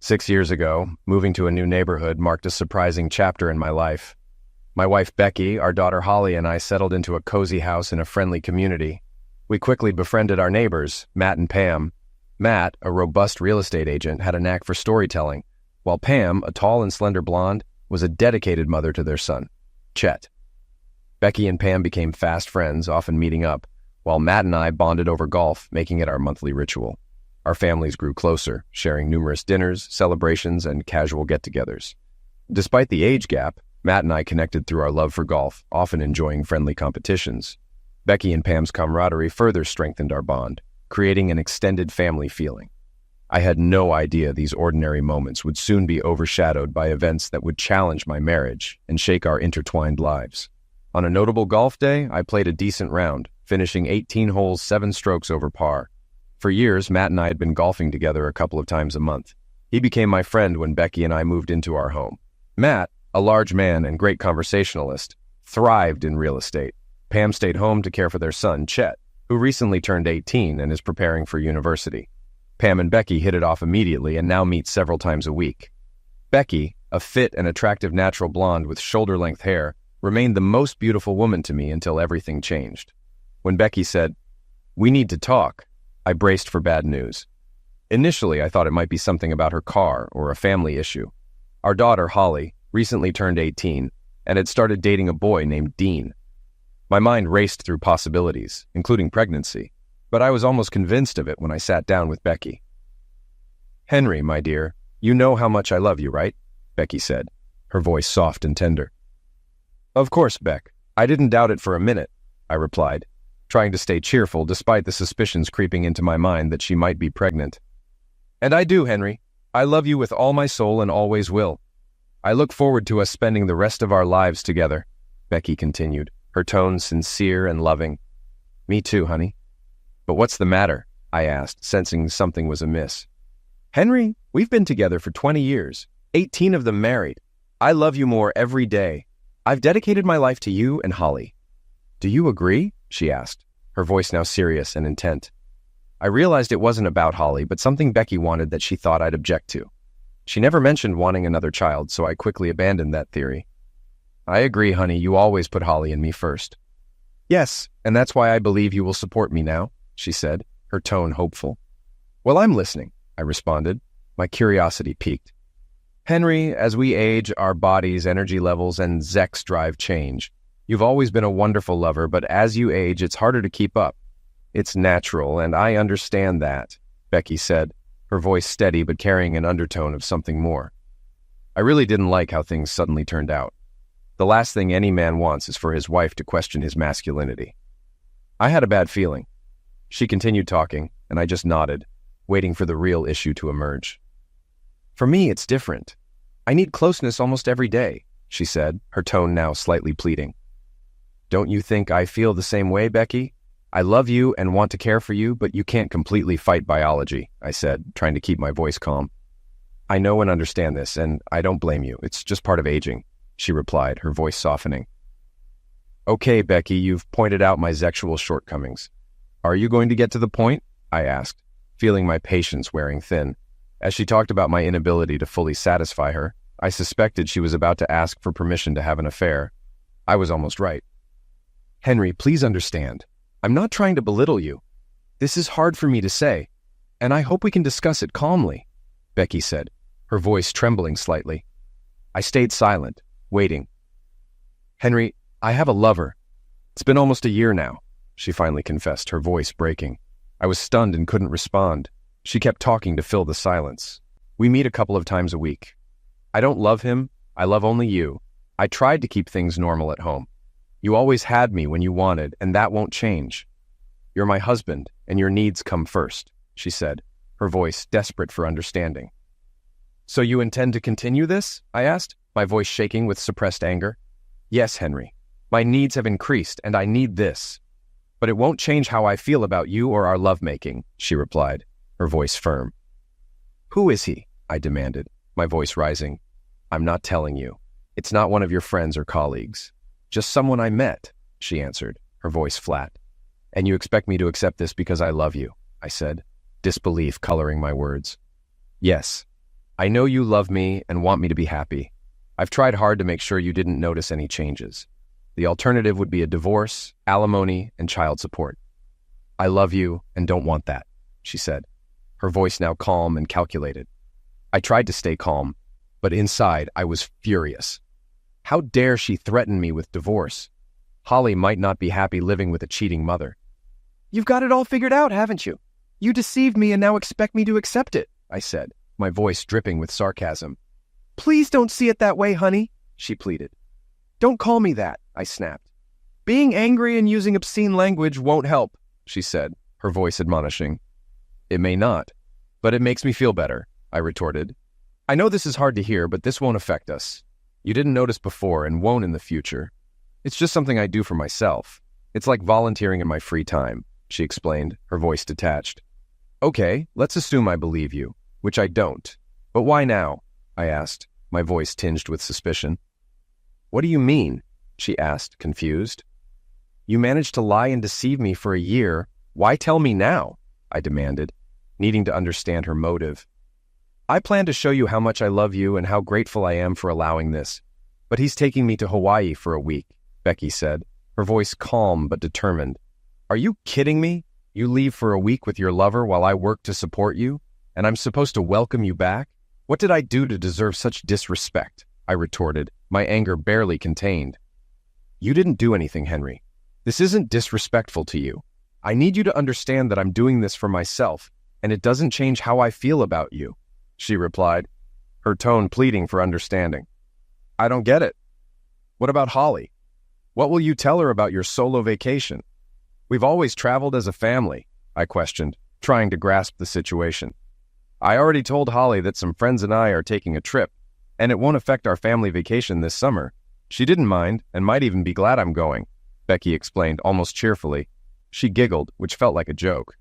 6 years ago, moving to a new neighborhood marked a surprising chapter in my life. My wife Becky, our daughter Holly, and I settled into a cozy house in a friendly community. We quickly befriended our neighbors, Matt and Pam. Matt, a robust real estate agent, had a knack for storytelling, while Pam, a tall and slender blonde, was a dedicated mother to their son, Chet. Becky and Pam became fast friends, often meeting up, while Matt and I bonded over golf, making it our monthly ritual. Our families grew closer, sharing numerous dinners, celebrations, and casual get-togethers. Despite the age gap, Matt and I connected through our love for golf, often enjoying friendly competitions. Becky and Pam's camaraderie further strengthened our bond, creating an extended family feeling. I had no idea these ordinary moments would soon be overshadowed by events that would challenge my marriage and shake our intertwined lives. On a notable golf day, I played a decent round, finishing 18 holes 7 strokes over par. For years, Matt and I had been golfing together a couple of times a month. He became my friend when Becky and I moved into our home. Matt, a large man and great conversationalist, thrived in real estate. Pam stayed home to care for their son, Chet, who recently turned 18 and is preparing for university. Pam and Becky hit it off immediately and now meet several times a week. Becky, a fit and attractive natural blonde with shoulder-length hair, remained the most beautiful woman to me until everything changed. When Becky said, "We need to talk," I braced for bad news. Initially, I thought it might be something about her car or a family issue. Our daughter, Holly, recently turned 18 and had started dating a boy named Dean. My mind raced through possibilities, including pregnancy, but I was almost convinced of it when I sat down with Becky. "Henry, my dear, you know how much I love you, right?" Becky said, her voice soft and tender. "Of course, Beck. I didn't doubt it for a minute," I replied, trying to stay cheerful despite the suspicions creeping into my mind that she might be pregnant. "And I do, Henry. I love you with all my soul and always will. I look forward to us spending the rest of our lives together," Becky continued, her tone sincere and loving. "Me too, honey." "But what's the matter?" I asked, sensing something was amiss. "Henry, we've been together for 20 years, 18 of them married. I love you more every day. I've dedicated my life to you and Holly." "Do you agree?" she asked, her voice now serious and intent. I realized it wasn't about Holly, but something Becky wanted that she thought I'd object to. She never mentioned wanting another child, so I quickly abandoned that theory. "I agree, honey. You always put Holly and me first." "Yes, and that's why I believe you will support me now," she said, her tone hopeful. "Well, I'm listening," I responded, my curiosity piqued. "Henry, as we age, our bodies, energy levels, and sex drive change. You've always been a wonderful lover, but as you age, it's harder to keep up. It's natural, and I understand that," Becky said, her voice steady but carrying an undertone of something more. I really didn't like how things suddenly turned out. The last thing any man wants is for his wife to question his masculinity. I had a bad feeling. She continued talking, and I just nodded, waiting for the real issue to emerge. "For me, it's different. I need closeness almost every day," she said, her tone now slightly pleading. "Don't you think I feel the same way, Becky? I love you and want to care for you, but you can't completely fight biology," I said, trying to keep my voice calm. "I know and understand this, and I don't blame you. It's just part of aging," she replied, her voice softening. "Okay, Becky, you've pointed out my sexual shortcomings. Are you going to get to the point?" I asked, feeling my patience wearing thin. As she talked about my inability to fully satisfy her, I suspected she was about to ask for permission to have an affair. I was almost right. "Henry, please understand. I'm not trying to belittle you. This is hard for me to say, and I hope we can discuss it calmly," Becky said, her voice trembling slightly. I stayed silent, waiting. "Henry, I have a lover. It's been almost a year now," she finally confessed, her voice breaking. I was stunned and couldn't respond. She kept talking to fill the silence. "We meet a couple of times a week. I don't love him. I love only you. I tried to keep things normal at home. You always had me when you wanted, and that won't change. You're my husband, and your needs come first," she said, her voice desperate for understanding. "So you intend to continue this?" I asked, my voice shaking with suppressed anger. "Yes, Henry. My needs have increased, and I need this. But it won't change how I feel about you or our lovemaking," she replied, her voice firm. "Who is he?" I demanded, my voice rising. "I'm not telling you. It's not one of your friends or colleagues. Just someone I met," she answered, her voice flat. "And you expect me to accept this because I love you," I said, disbelief coloring my words. "Yes. I know you love me and want me to be happy. I've tried hard to make sure you didn't notice any changes. The alternative would be a divorce, alimony, and child support. I love you and don't want that, she said, her voice now calm and calculated. I tried to stay calm, but inside I was furious. How dare she threaten me with divorce? Holly might not be happy living with a cheating mother. You've got it all figured out, haven't you? You deceived me and now expect me to accept it, I said, my voice dripping with sarcasm. Please don't see it that way, honey, she pleaded. Don't call me that, I snapped. Being angry and using obscene language won't help, she said, her voice admonishing. It may not, but it makes me feel better, I retorted. I know this is hard to hear, but this won't affect us. You didn't notice before and won't in the future. It's just something I do for myself. It's like volunteering in my free time, she explained, her voice detached. Okay, let's assume I believe you, which I don't. But why now? I asked, my voice tinged with suspicion. What do you mean? She asked, confused. You managed to lie and deceive me for a year. Why tell me now? I demanded, needing to understand her motive. I plan to show you how much I love you and how grateful I am for allowing this. But he's taking me to Hawaii for a week, Becky said, her voice calm but determined. Are you kidding me? You leave for a week with your lover while I work to support you, and I'm supposed to welcome you back? What did I do to deserve such disrespect? I retorted, my anger barely contained. You didn't do anything, Henry. This isn't disrespectful to you. I need you to understand that I'm doing this for myself, and it doesn't change how I feel about you, she replied, her tone pleading for understanding. I don't get it. What about Holly? What will you tell her about your solo vacation? We've always traveled as a family, I questioned, trying to grasp the situation. I already told Holly that some friends and I are taking a trip, and it won't affect our family vacation this summer. She didn't mind, and might even be glad I'm going, Becky explained almost cheerfully. She giggled, which felt like a joke.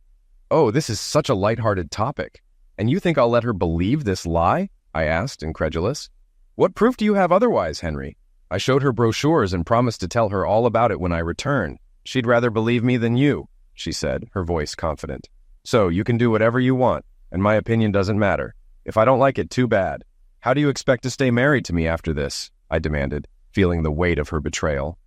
Oh, this is such a lighthearted topic. And you think I'll let her believe this lie? I asked, incredulous. What proof do you have otherwise, Henry? I showed her brochures and promised to tell her all about it when I return. She'd rather believe me than you, she said, her voice confident. So you can do whatever you want, and my opinion doesn't matter. If I don't like it, too bad. How do you expect to stay married to me after this? I demanded, feeling the weight of her betrayal.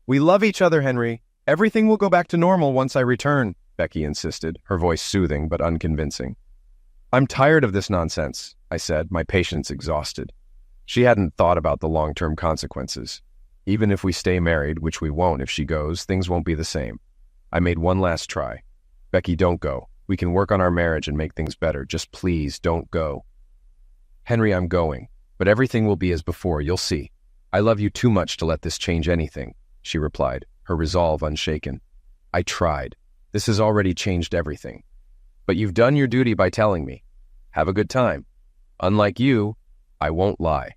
We love each other, Henry. Everything will go back to normal once I return, Becky insisted, her voice soothing but unconvincing. I'm tired of this nonsense, I said, my patience exhausted. She hadn't thought about the long-term consequences. Even if we stay married, which we won't if she goes, things won't be the same. I made one last try. Becky, don't go. We can work on our marriage and make things better. Just please don't go. Henry, I'm going, but everything will be as before, you'll see. I love you too much to let this change anything, she replied, her resolve unshaken. I tried. This has already changed everything. But you've done your duty by telling me. Have a good time. Unlike you, I won't lie.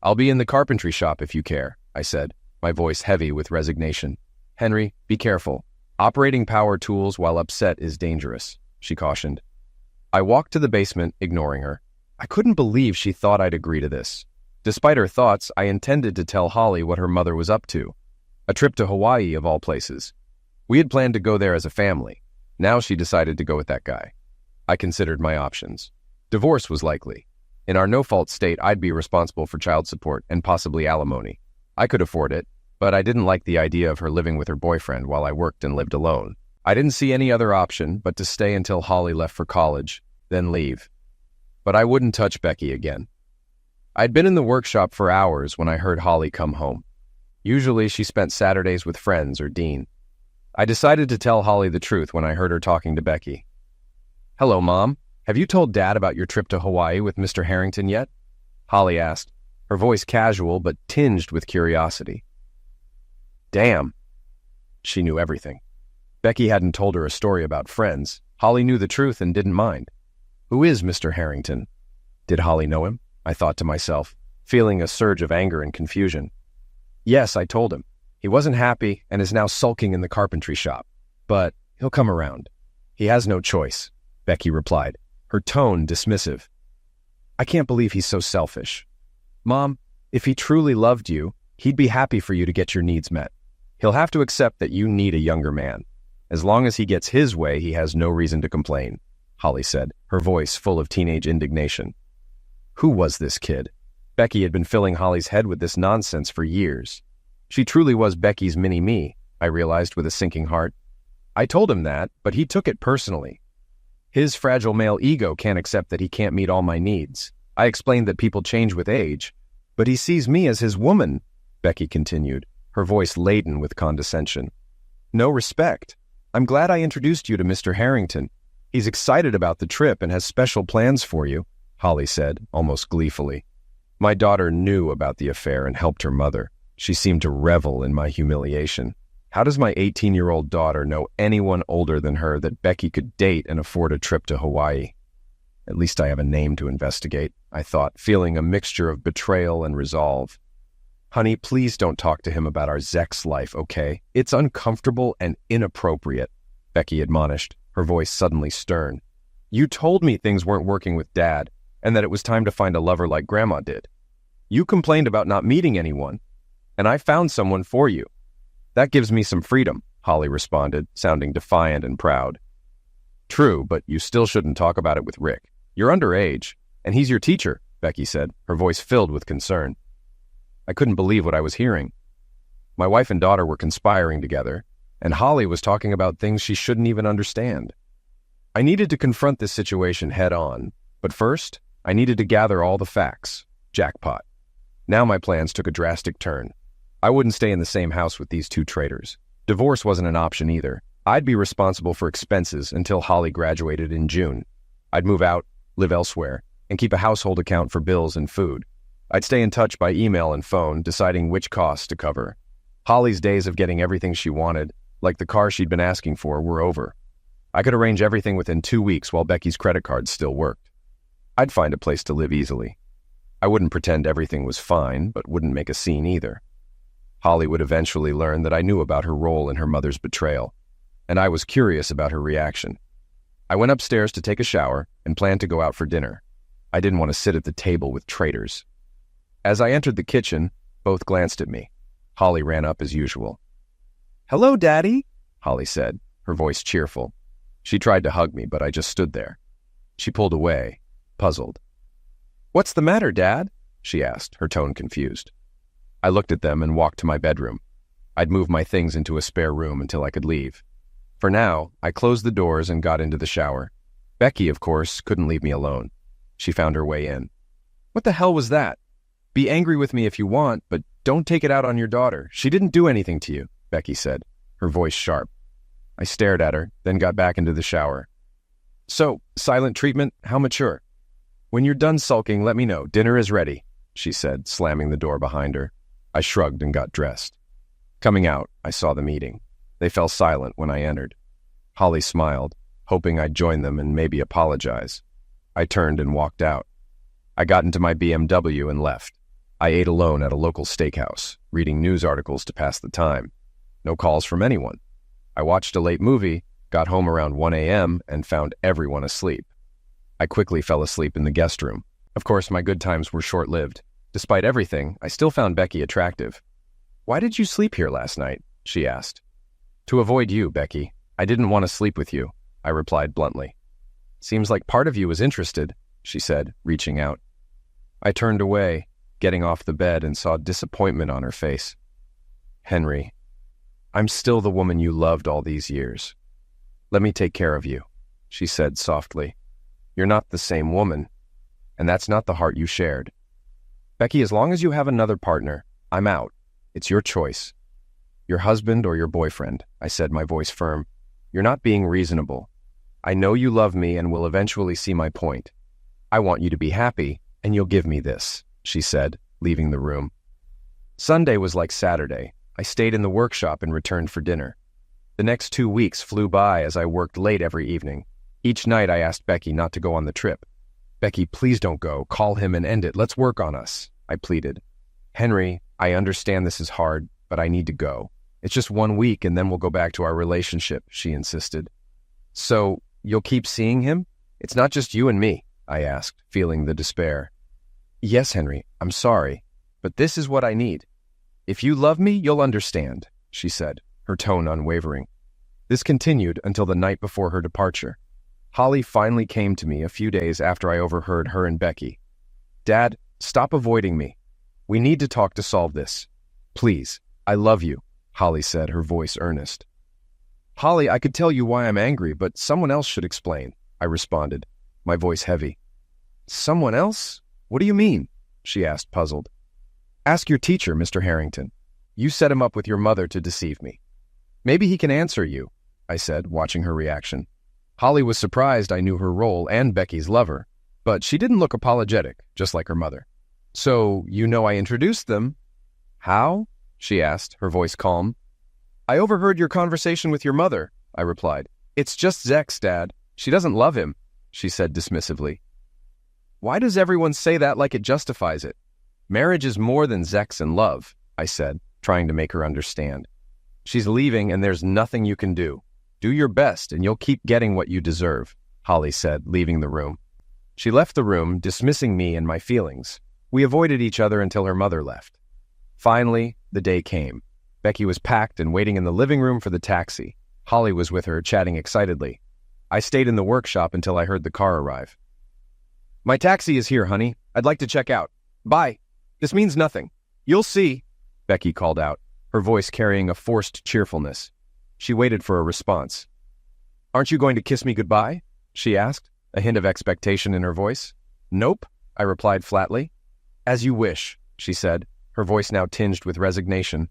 I'll be in the carpentry shop if you care, I said, my voice heavy with resignation. Henry, be careful. Operating power tools while upset is dangerous, she cautioned. I walked to the basement, ignoring her. I couldn't believe she thought I'd agree to this. Despite her thoughts, I intended to tell Holly what her mother was up to. A trip to Hawaii, of all places. We had planned to go there as a family. Now she decided to go with that guy. I considered my options. Divorce was likely. In our no-fault state, I'd be responsible for child support and possibly alimony. I could afford it, but I didn't like the idea of her living with her boyfriend while I worked and lived alone. I didn't see any other option but to stay until Holly left for college, then leave. But I wouldn't touch Becky again. I'd been in the workshop for hours when I heard Holly come home. Usually she spent Saturdays with friends or Dean. I decided to tell Holly the truth when I heard her talking to Becky. Hello, Mom. Have you told Dad about your trip to Hawaii with Mr. Harrington yet? Holly asked, her voice casual but tinged with curiosity. Damn. She knew everything. Becky hadn't told her a story about friends. Holly knew the truth and didn't mind. Who is Mr. Harrington? Did Holly know him? I thought to myself, feeling a surge of anger and confusion. Yes, I told him. He wasn't happy and is now sulking in the carpentry shop. But he'll come around. He has no choice, Becky replied, her tone dismissive. I can't believe he's so selfish. Mom, if he truly loved you, he'd be happy for you to get your needs met. He'll have to accept that you need a younger man. As long as he gets his way, he has no reason to complain, Holly said, her voice full of teenage indignation. Who was this kid? Becky had been filling Holly's head with this nonsense for years. She truly was Becky's mini-me, I realized with a sinking heart. I told him that, but he took it personally. His fragile male ego can't accept that he can't meet all my needs. I explained that people change with age, but he sees me as his woman, Becky continued, her voice laden with condescension. No respect. I'm glad I introduced you to Mr. Harrington. He's excited about the trip and has special plans for you, Holly said, almost gleefully. My daughter knew about the affair and helped her mother. She seemed to revel in my humiliation. How does my 18-year-old daughter know anyone older than her that Becky could date and afford a trip to Hawaii? At least I have a name to investigate, I thought, feeling a mixture of betrayal and resolve. Honey, please don't talk to him about our Zex life, okay? It's uncomfortable and inappropriate, Becky admonished, her voice suddenly stern. You told me things weren't working with Dad, and that it was time to find a lover like Grandma did. You complained about not meeting anyone, and I found someone for you. That gives me some freedom, Holly responded, sounding defiant and proud. True, but you still shouldn't talk about it with Rick. You're underage, and he's your teacher, Becky said, her voice filled with concern. I couldn't believe what I was hearing. My wife and daughter were conspiring together, and Holly was talking about things she shouldn't even understand. I needed to confront this situation head-on, but first, I needed to gather all the facts. Jackpot. Now my plans took a drastic turn. I wouldn't stay in the same house with these two traitors. Divorce wasn't an option either. I'd be responsible for expenses until Holly graduated in June. I'd move out, live elsewhere, and keep a household account for bills and food. I'd stay in touch by email and phone, deciding which costs to cover. Holly's days of getting everything she wanted, like the car she'd been asking for, were over. I could arrange everything within 2 weeks while Becky's credit card still worked. I'd find a place to live easily. I wouldn't pretend everything was fine, but wouldn't make a scene either. Holly would eventually learn that I knew about her role in her mother's betrayal, and I was curious about her reaction. I went upstairs to take a shower and planned to go out for dinner. I didn't want to sit at the table with traitors. As I entered the kitchen, both glanced at me. Holly ran up as usual. "Hello, Daddy," Holly said, her voice cheerful. She tried to hug me, but I just stood there. She pulled away, puzzled. "What's the matter, Dad?" she asked, her tone confused. I looked at them and walked to my bedroom. I'd move my things into a spare room until I could leave. For now, I closed the doors and got into the shower. Becky, of course, couldn't leave me alone. She found her way in. "What the hell was that? Be angry with me if you want, but don't take it out on your daughter. She didn't do anything to you," Becky said, her voice sharp. I stared at her, then got back into the shower. "So, silent treatment, how mature? When you're done sulking, let me know. Dinner is ready," she said, slamming the door behind her. I shrugged and got dressed. Coming out, I saw the meeting. They fell silent when I entered. Holly smiled, hoping I'd join them and maybe apologize. I turned and walked out. I got into my BMW and left. I ate alone at a local steakhouse, reading news articles to pass the time. No calls from anyone. I watched a late movie, got home around 1 a.m., and found everyone asleep. I quickly fell asleep in the guest room. Of course, my good times were short-lived. Despite everything, I still found Becky attractive. "Why did you sleep here last night?" she asked. "To avoid you, Becky. I didn't want to sleep with you," I replied bluntly. "Seems like part of you is interested," she said, reaching out. I turned away, getting off the bed, and saw disappointment on her face. "Henry, I'm still the woman you loved all these years. Let me take care of you," she said softly. "You're not the same woman, and that's not the heart you shared. Becky, as long as you have another partner, I'm out. It's your choice. Your husband or your boyfriend," I said, my voice firm. "You're not being reasonable. I know you love me and will eventually see my point. I want you to be happy, and you'll give me this," she said, leaving the room. Sunday was like Saturday. I stayed in the workshop and returned for dinner. The next 2 weeks flew by as I worked late every evening. Each night I asked Becky not to go on the trip. "Becky, please don't go. Call him and end it. Let's work on us," I pleaded. "Henry, I understand this is hard, but I need to go. It's just 1 week and then we'll go back to our relationship," she insisted. "So, you'll keep seeing him? It's not just you and me," I asked, feeling the despair. "Yes, Henry, I'm sorry, but this is what I need. If you love me, you'll understand," she said, her tone unwavering. This continued until the night before her departure. Holly finally came to me a few days after I overheard her and Becky. Dad, stop avoiding me. We need to talk to solve this. Please, I love you, Holly said, her voice earnest. Holly, I could tell you why I'm angry, but someone else should explain, I responded, my voice heavy. Someone else? What do you mean? She asked, puzzled. Ask your teacher, Mr. Harrington. You set him up with your mother to deceive me. Maybe he can answer you, I said, watching her reaction. Holly was surprised I knew her role and Becky's lover, but she didn't look apologetic, just like her mother. So, you know I introduced them. How? She asked, her voice calm. I overheard your conversation with your mother, I replied. It's just Zex, Dad. She doesn't love him, she said dismissively. Why does everyone say that like it justifies it? Marriage is more than Zex and love, I said, trying to make her understand. She's leaving and there's nothing you can do. Do your best and you'll keep getting what you deserve, Holly said, leaving the room. She left the room, dismissing me and my feelings. We avoided each other until her mother left. Finally, the day came. Becky was packed and waiting in the living room for the taxi. Holly was with her, chatting excitedly. I stayed in the workshop until I heard the car arrive. My taxi is here, honey. I'd like to check out. Bye. This means nothing. You'll see, Becky called out, her voice carrying a forced cheerfulness. She waited for a response. Aren't you going to kiss me goodbye? She asked, a hint of expectation in her voice. Nope, I replied flatly. As you wish, she said, her voice now tinged with resignation.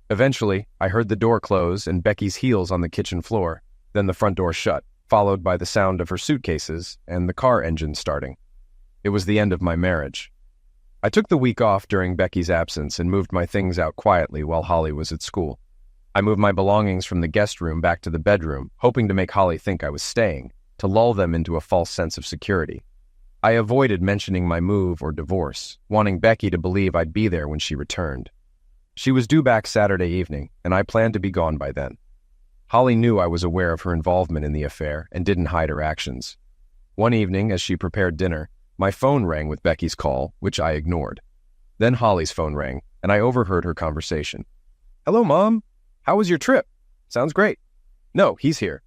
Eventually, I heard the door close and Becky's heels on the kitchen floor, then the front door shut, followed by the sound of her suitcases and the car engine starting. It was the end of my marriage. I took the week off during Becky's absence and moved my things out quietly while Holly was at school. I moved my belongings from the guest room back to the bedroom, hoping to make Holly think I was staying, to lull them into a false sense of security. I avoided mentioning my move or divorce, wanting Becky to believe I'd be there when she returned. She was due back Saturday evening, and I planned to be gone by then. Holly knew I was aware of her involvement in the affair and didn't hide her actions. One evening, as she prepared dinner, my phone rang with Becky's call, which I ignored. Then Holly's phone rang, and I overheard her conversation. Hello, Mom. How was your trip? Sounds great. No, he's here.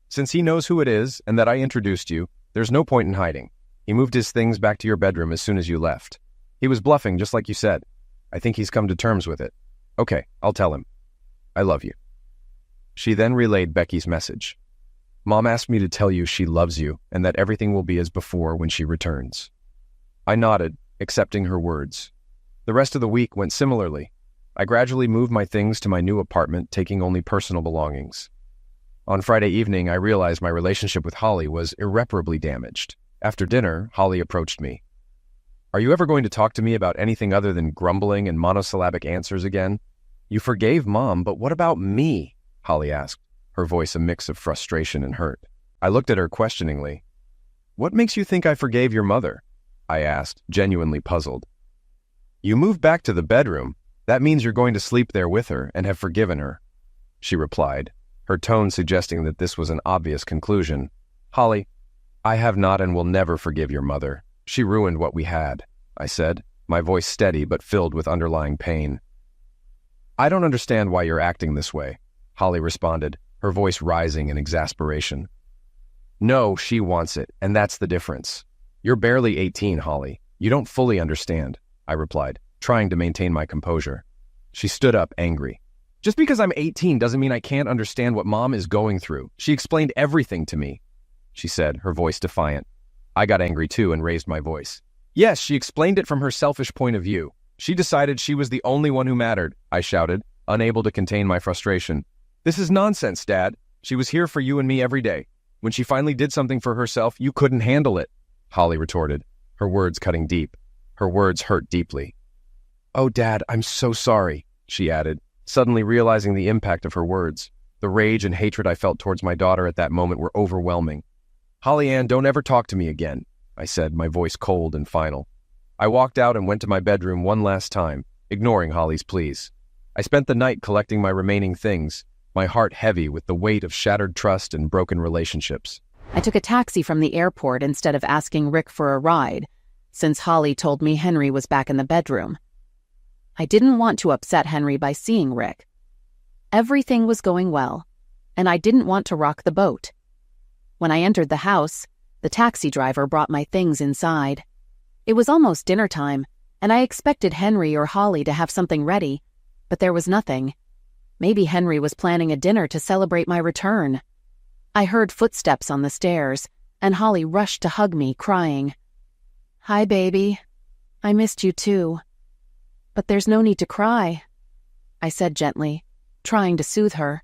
Since he knows who it is and that I introduced you, there's no point in hiding. He moved his things back to your bedroom as soon as you left. He was bluffing, just like you said. I think he's come to terms with it. Okay, I'll tell him. I love you. She then relayed Becky's message. Mom asked me to tell you she loves you and that everything will be as before when she returns. I nodded, accepting her words. The rest of the week went similarly. I gradually moved my things to my new apartment, taking only personal belongings. On Friday evening, I realized my relationship with Holly was irreparably damaged. After dinner, Holly approached me. Are you ever going to talk to me about anything other than grumbling and monosyllabic answers again? You forgave Mom, but what about me? Holly asked, her voice a mix of frustration and hurt. I looked at her questioningly. What makes you think I forgave your mother? I asked, genuinely puzzled. You moved back to the bedroom. That means you're going to sleep there with her and have forgiven her, she replied, her tone suggesting that this was an obvious conclusion. Holly, I have not and will never forgive your mother. She ruined what we had, I said, my voice steady but filled with underlying pain. I don't understand why you're acting this way, Holly responded, her voice rising in exasperation. No, she wants it, and that's the difference. You're barely 18, Holly. You don't fully understand, I replied, trying to maintain my composure. She stood up, angry. Just because I'm 18 doesn't mean I can't understand what Mom is going through. She explained everything to me, she said, her voice defiant. I got angry too and raised my voice. Yes, she explained it from her selfish point of view. She decided she was the only one who mattered, I shouted, unable to contain my frustration. This is nonsense, Dad. She was here for you and me every day. When she finally did something for herself, you couldn't handle it, Holly retorted, her words cutting deep. Her words hurt deeply. Oh, Dad, I'm so sorry, she added, suddenly realizing the impact of her words. The rage and hatred I felt towards my daughter at that moment were overwhelming. Holly Ann, don't ever talk to me again, I said, my voice cold and final. I walked out and went to my bedroom one last time, ignoring Holly's pleas. I spent the night collecting my remaining things, my heart heavy with the weight of shattered trust and broken relationships. I took a taxi from the airport instead of asking Rick for a ride, since Holly told me Henry was back in the bedroom. I didn't want to upset Henry by seeing Rick. Everything was going well, and I didn't want to rock the boat. When I entered the house, the taxi driver brought my things inside. It was almost dinner time, and I expected Henry or Holly to have something ready, but there was nothing. Maybe Henry was planning a dinner to celebrate my return. I heard footsteps on the stairs, and Holly rushed to hug me, crying, "Hi, baby. I missed you too." "But there's no need to cry," I said gently, trying to soothe her.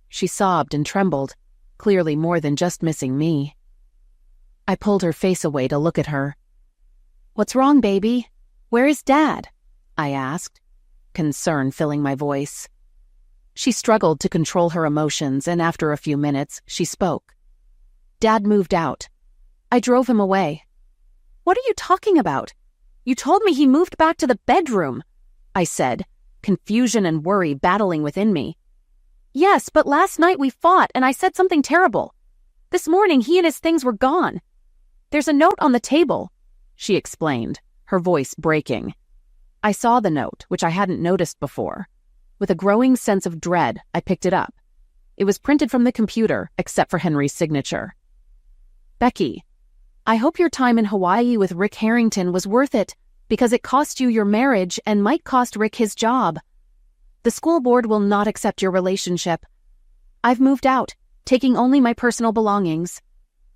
She sobbed and trembled, clearly more than just missing me. I pulled her face away to look at her. "What's wrong, baby? Where is Dad?" I asked, concern filling my voice. She struggled to control her emotions, and after a few minutes, she spoke. "Dad moved out. I drove him away." "What are you talking about? You told me he moved back to the bedroom," I said, confusion and worry battling within me. "Yes, but last night we fought and I said something terrible. This morning he and his things were gone. There's a note on the table," she explained, her voice breaking. I saw the note, which I hadn't noticed before. With a growing sense of dread, I picked it up. It was printed from the computer, except for Henry's signature. "Becky, I hope your time in Hawaii with Rick Harrington was worth it, because it cost you your marriage and might cost Rick his job. The school board will not accept your relationship. I've moved out, taking only my personal belongings.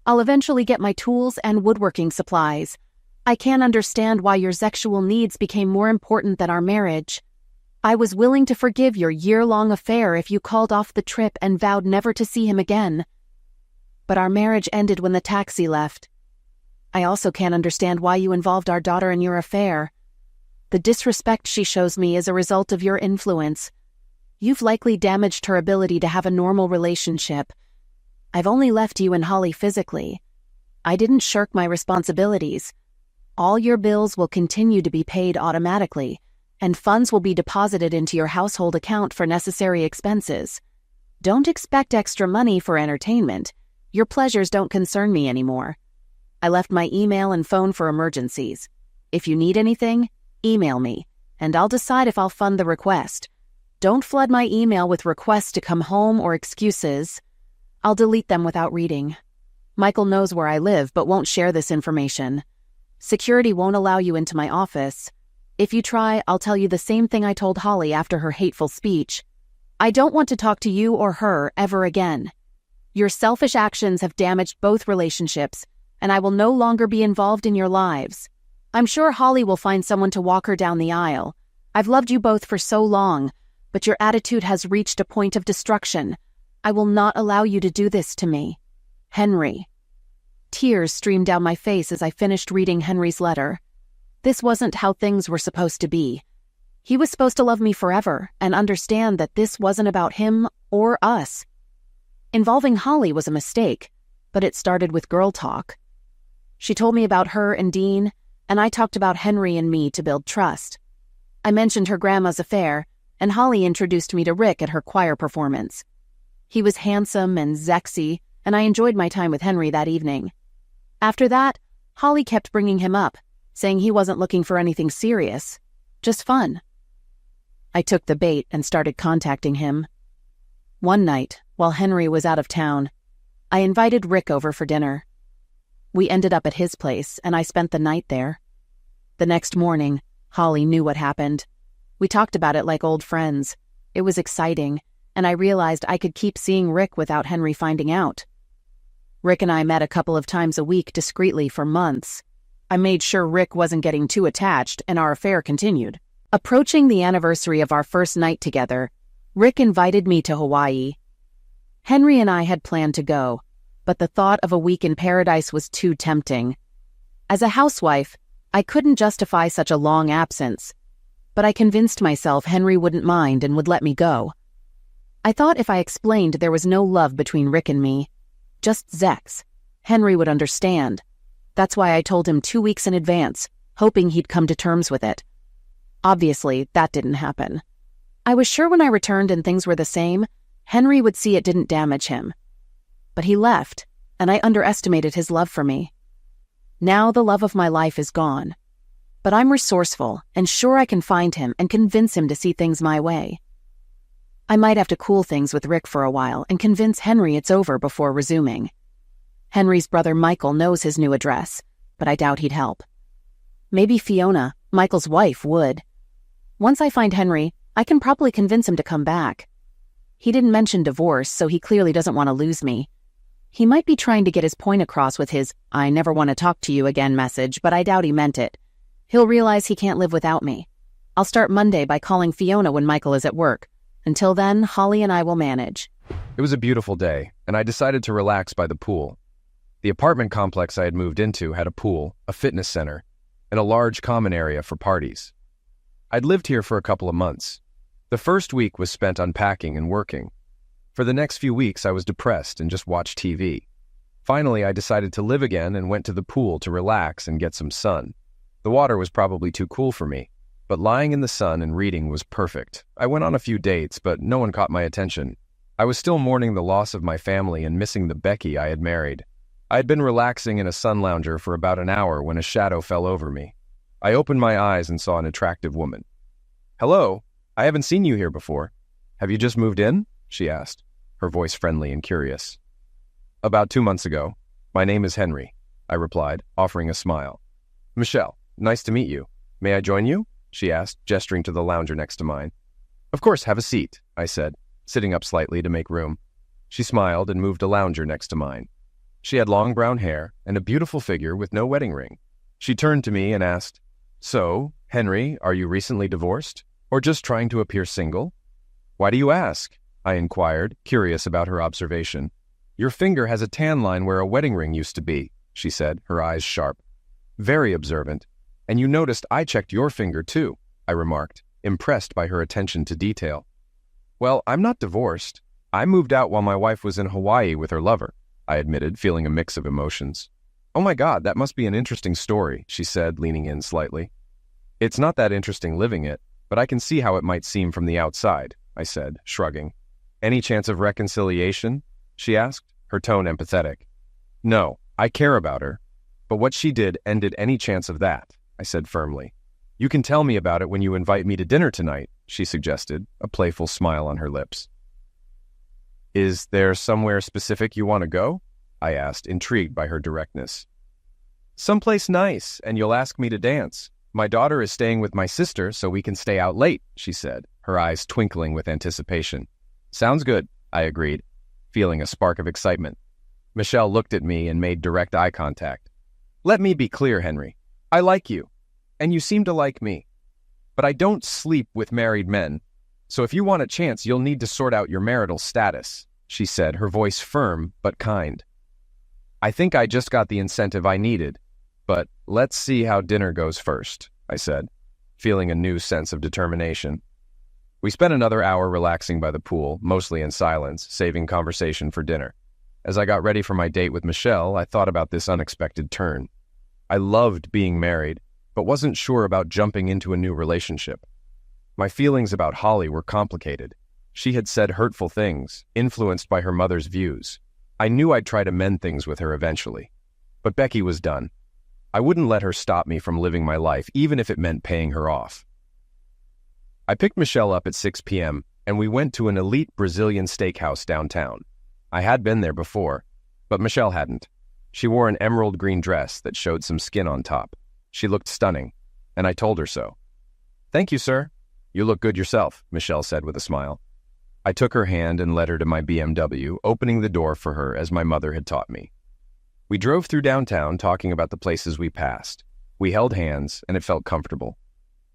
I'll eventually get my tools and woodworking supplies. I can't understand why your sexual needs became more important than our marriage. I was willing to forgive your year-long affair if you called off the trip and vowed never to see him again. But our marriage ended when the taxi left. I also can't understand why you involved our daughter in your affair. The disrespect she shows me is a result of your influence. You've likely damaged her ability to have a normal relationship. I've only left you and Holly physically. I didn't shirk my responsibilities. All your bills will continue to be paid automatically, and funds will be deposited into your household account for necessary expenses. Don't expect extra money for entertainment. Your pleasures don't concern me anymore. I left my email and phone for emergencies. If you need anything, email me, and I'll decide if I'll fund the request. Don't flood my email with requests to come home or excuses. I'll delete them without reading. Michael knows where I live but won't share this information. Security won't allow you into my office. If you try, I'll tell you the same thing I told Holly after her hateful speech. I don't want to talk to you or her ever again. Your selfish actions have damaged both relationships, and I will no longer be involved in your lives. I'm sure Holly will find someone to walk her down the aisle. I've loved you both for so long, but your attitude has reached a point of destruction. I will not allow you to do this to me. Henry." Tears streamed down my face as I finished reading Henry's letter. This wasn't how things were supposed to be. He was supposed to love me forever and understand that this wasn't about him or us. Involving Holly was a mistake, but it started with girl talk. She told me about her and Dean, and I talked about Henry and me to build trust. I mentioned her grandma's affair, and Holly introduced me to Rick at her choir performance. He was handsome and sexy, and I enjoyed my time with Henry that evening. After that, Holly kept bringing him up, saying he wasn't looking for anything serious, just fun. I took the bait and started contacting him. One night, while Henry was out of town, I invited Rick over for dinner. We ended up at his place, and I spent the night there. The next morning, Holly knew what happened. We talked about it like old friends. It was exciting, and I realized I could keep seeing Rick without Henry finding out. Rick and I met a couple of times a week discreetly for months. I made sure Rick wasn't getting too attached, and our affair continued. Approaching the anniversary of our first night together, Rick invited me to Hawaii. Henry and I had planned to go, but the thought of a week in paradise was too tempting. As a housewife, I couldn't justify such a long absence, but I convinced myself Henry wouldn't mind and would let me go. I thought if I explained there was no love between Rick and me, just sex, Henry would understand. That's why I told him 2 weeks in advance, hoping he'd come to terms with it. Obviously, that didn't happen. I was sure when I returned and things were the same, Henry would see it didn't damage him. But he left, and I underestimated his love for me. Now the love of my life is gone. But I'm resourceful and sure I can find him and convince him to see things my way. I might have to cool things with Rick for a while and convince Henry it's over before resuming. Henry's brother Michael knows his new address, but I doubt he'd help. Maybe Fiona, Michael's wife, would. Once I find Henry, I can probably convince him to come back. He didn't mention divorce, so he clearly doesn't want to lose me. He might be trying to get his point across with his "I never want to talk to you again" message, but I doubt he meant it. He'll realize he can't live without me. I'll start Monday by calling Fiona when Michael is at work. Until then, Holly and I will manage. It was a beautiful day, and I decided to relax by the pool. The apartment complex I had moved into had a pool, a fitness center, and a large common area for parties. I'd lived here for a couple of months. The first week was spent unpacking and working. For the next few weeks, I was depressed and just watched TV. Finally, I decided to live again and went to the pool to relax and get some sun. The water was probably too cool for me, but lying in the sun and reading was perfect. I went on a few dates, but no one caught my attention. I was still mourning the loss of my family and missing the Becky I had married. I had been relaxing in a sun lounger for about an hour when a shadow fell over me. I opened my eyes and saw an attractive woman. "Hello, I haven't seen you here before. Have you just moved in?" she asked, her voice friendly and curious. "About 2 months ago. My name is Henry," I replied, offering a smile. "Michelle, nice to meet you. May I join you?" she asked, gesturing to the lounger next to mine. "Of course, have a seat," I said, sitting up slightly to make room. She smiled and moved a lounger next to mine. She had long brown hair and a beautiful figure with no wedding ring. She turned to me and asked, "So, Henry, are you recently divorced? Or just trying to appear single?" "Why do you ask?" I inquired, curious about her observation. "Your finger has a tan line where a wedding ring used to be," she said, her eyes sharp. "Very observant. And you noticed I checked your finger too," I remarked, impressed by her attention to detail. "Well, I'm not divorced. I moved out while my wife was in Hawaii with her lover," I admitted, feeling a mix of emotions. "Oh my God, that must be an interesting story," she said, leaning in slightly. "It's not that interesting living it, but I can see how it might seem from the outside," I said, shrugging. "Any chance of reconciliation?" she asked, her tone empathetic. "No, I care about her, but what she did ended any chance of that," I said firmly. "You can tell me about it when you invite me to dinner tonight," she suggested, a playful smile on her lips. "Is there somewhere specific you want to go?" I asked, intrigued by her directness. "Someplace nice, and you'll ask me to dance. My daughter is staying with my sister, so we can stay out late," she said, her eyes twinkling with anticipation. "Sounds good," I agreed, feeling a spark of excitement. Michelle looked at me and made direct eye contact. "Let me be clear, Henry. I like you, and you seem to like me. But I don't sleep with married men, so if you want a chance, you'll need to sort out your marital status," she said, her voice firm but kind. "I think I just got the incentive I needed, but let's see how dinner goes first," I said, feeling a new sense of determination. We spent another hour relaxing by the pool, mostly in silence, saving conversation for dinner. As I got ready for my date with Michelle, I thought about this unexpected turn. I loved being married, but wasn't sure about jumping into a new relationship. My feelings about Holly were complicated. She had said hurtful things, influenced by her mother's views. I knew I'd try to mend things with her eventually. But Becky was done. I wouldn't let her stop me from living my life, even if it meant paying her off. I picked Michelle up at 6 p.m., and we went to an elite Brazilian steakhouse downtown. I had been there before, but Michelle hadn't. She wore an emerald green dress that showed some skin on top. She looked stunning, and I told her so. "Thank you, sir. You look good yourself," Michelle said with a smile. I took her hand and led her to my BMW, opening the door for her as my mother had taught me. We drove through downtown, talking about the places we passed. We held hands, and it felt comfortable.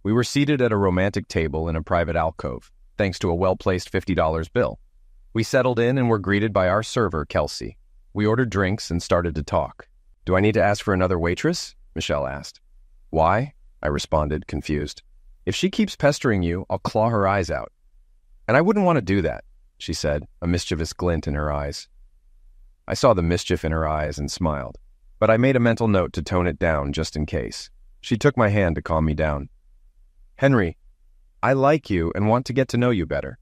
We were seated at a romantic table in a private alcove, thanks to a well-placed $50 bill. We settled in and were greeted by our server, Kelsey. We ordered drinks and started to talk. "Do I need to ask for another waitress?" Michelle asked. "Why?" I responded, confused. "If she keeps pestering you, I'll claw her eyes out." "And I wouldn't want to do that," she said, a mischievous glint in her eyes. I saw the mischief in her eyes and smiled, but I made a mental note to tone it down just in case. She took my hand to calm me down. "Henry, I like you and want to get to know you better.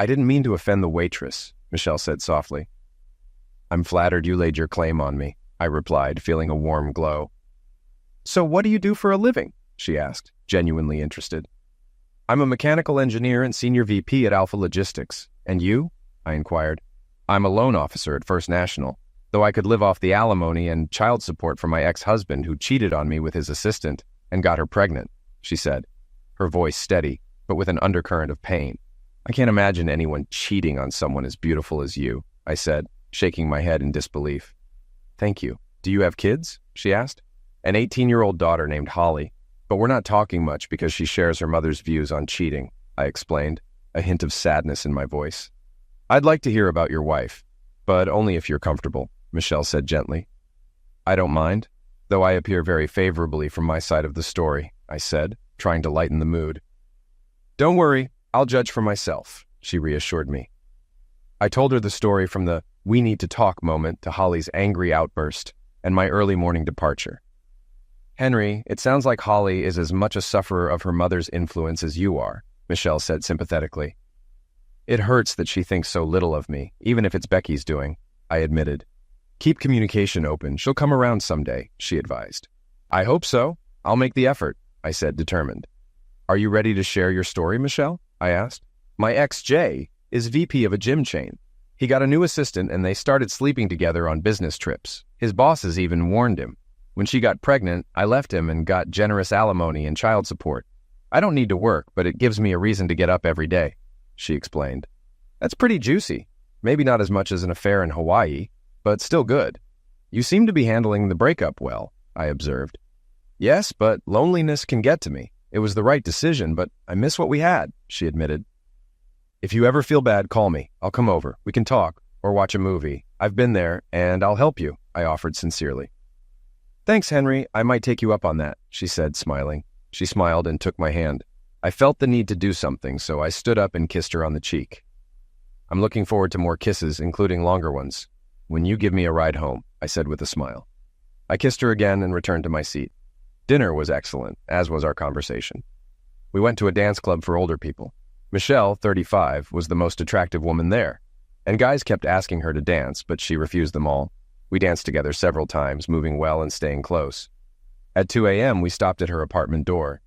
I didn't mean to offend the waitress," Michelle said softly. "I'm flattered you laid your claim on me," I replied, feeling a warm glow. "So what do you do for a living?" she asked, genuinely interested. "I'm a mechanical engineer and senior VP at Alpha Logistics. And you?" I inquired. "I'm a loan officer at First National, though I could live off the alimony and child support from my ex-husband who cheated on me with his assistant," and got her pregnant, she said, her voice steady, but with an undercurrent of pain. I can't imagine anyone cheating on someone as beautiful as you, I said, shaking my head in disbelief. Thank you. Do you have kids? She asked. An 18-year-old daughter named Holly, but we're not talking much because she shares her mother's views on cheating, I explained, a hint of sadness in my voice. I'd like to hear about your wife, but only if you're comfortable, Michelle said gently. I don't mind, though I appear very favorably from my side of the story, I said, trying to lighten the mood. Don't worry, I'll judge for myself, she reassured me. I told her the story from the "we need to talk" moment to Holly's angry outburst and my early morning departure. Henry, it sounds like Holly is as much a sufferer of her mother's influence as you are, Michelle said sympathetically. It hurts that she thinks so little of me, even if it's Becky's doing, I admitted. Keep communication open. She'll come around someday, she advised. I hope so. I'll make the effort, I said, determined. Are you ready to share your story, Michelle? I asked. My ex, Jay, is VP of a gym chain. He got a new assistant and they started sleeping together on business trips. His bosses even warned him. When she got pregnant, I left him and got generous alimony and child support. I don't need to work, but it gives me a reason to get up every day, she explained. That's pretty juicy. Maybe not as much as an affair in Hawaii, but still good. You seem to be handling the breakup well, I observed. Yes, but loneliness can get to me. It was the right decision, but I miss what we had, she admitted. If you ever feel bad, call me. I'll come over. We can talk or watch a movie. I've been there, and I'll help you, I offered sincerely. Thanks, Henry. I might take you up on that, she said, smiling. She smiled and took my hand. I felt the need to do something, so I stood up and kissed her on the cheek. I'm looking forward to more kisses, including longer ones. When you give me a ride home, I said with a smile. I kissed her again and returned to my seat. Dinner was excellent, as was our conversation. We went to a dance club for older people. Michelle, 35, was the most attractive woman there, and guys kept asking her to dance, but she refused them all. We danced together several times, moving well and staying close. At 2 a.m., we stopped at her apartment door.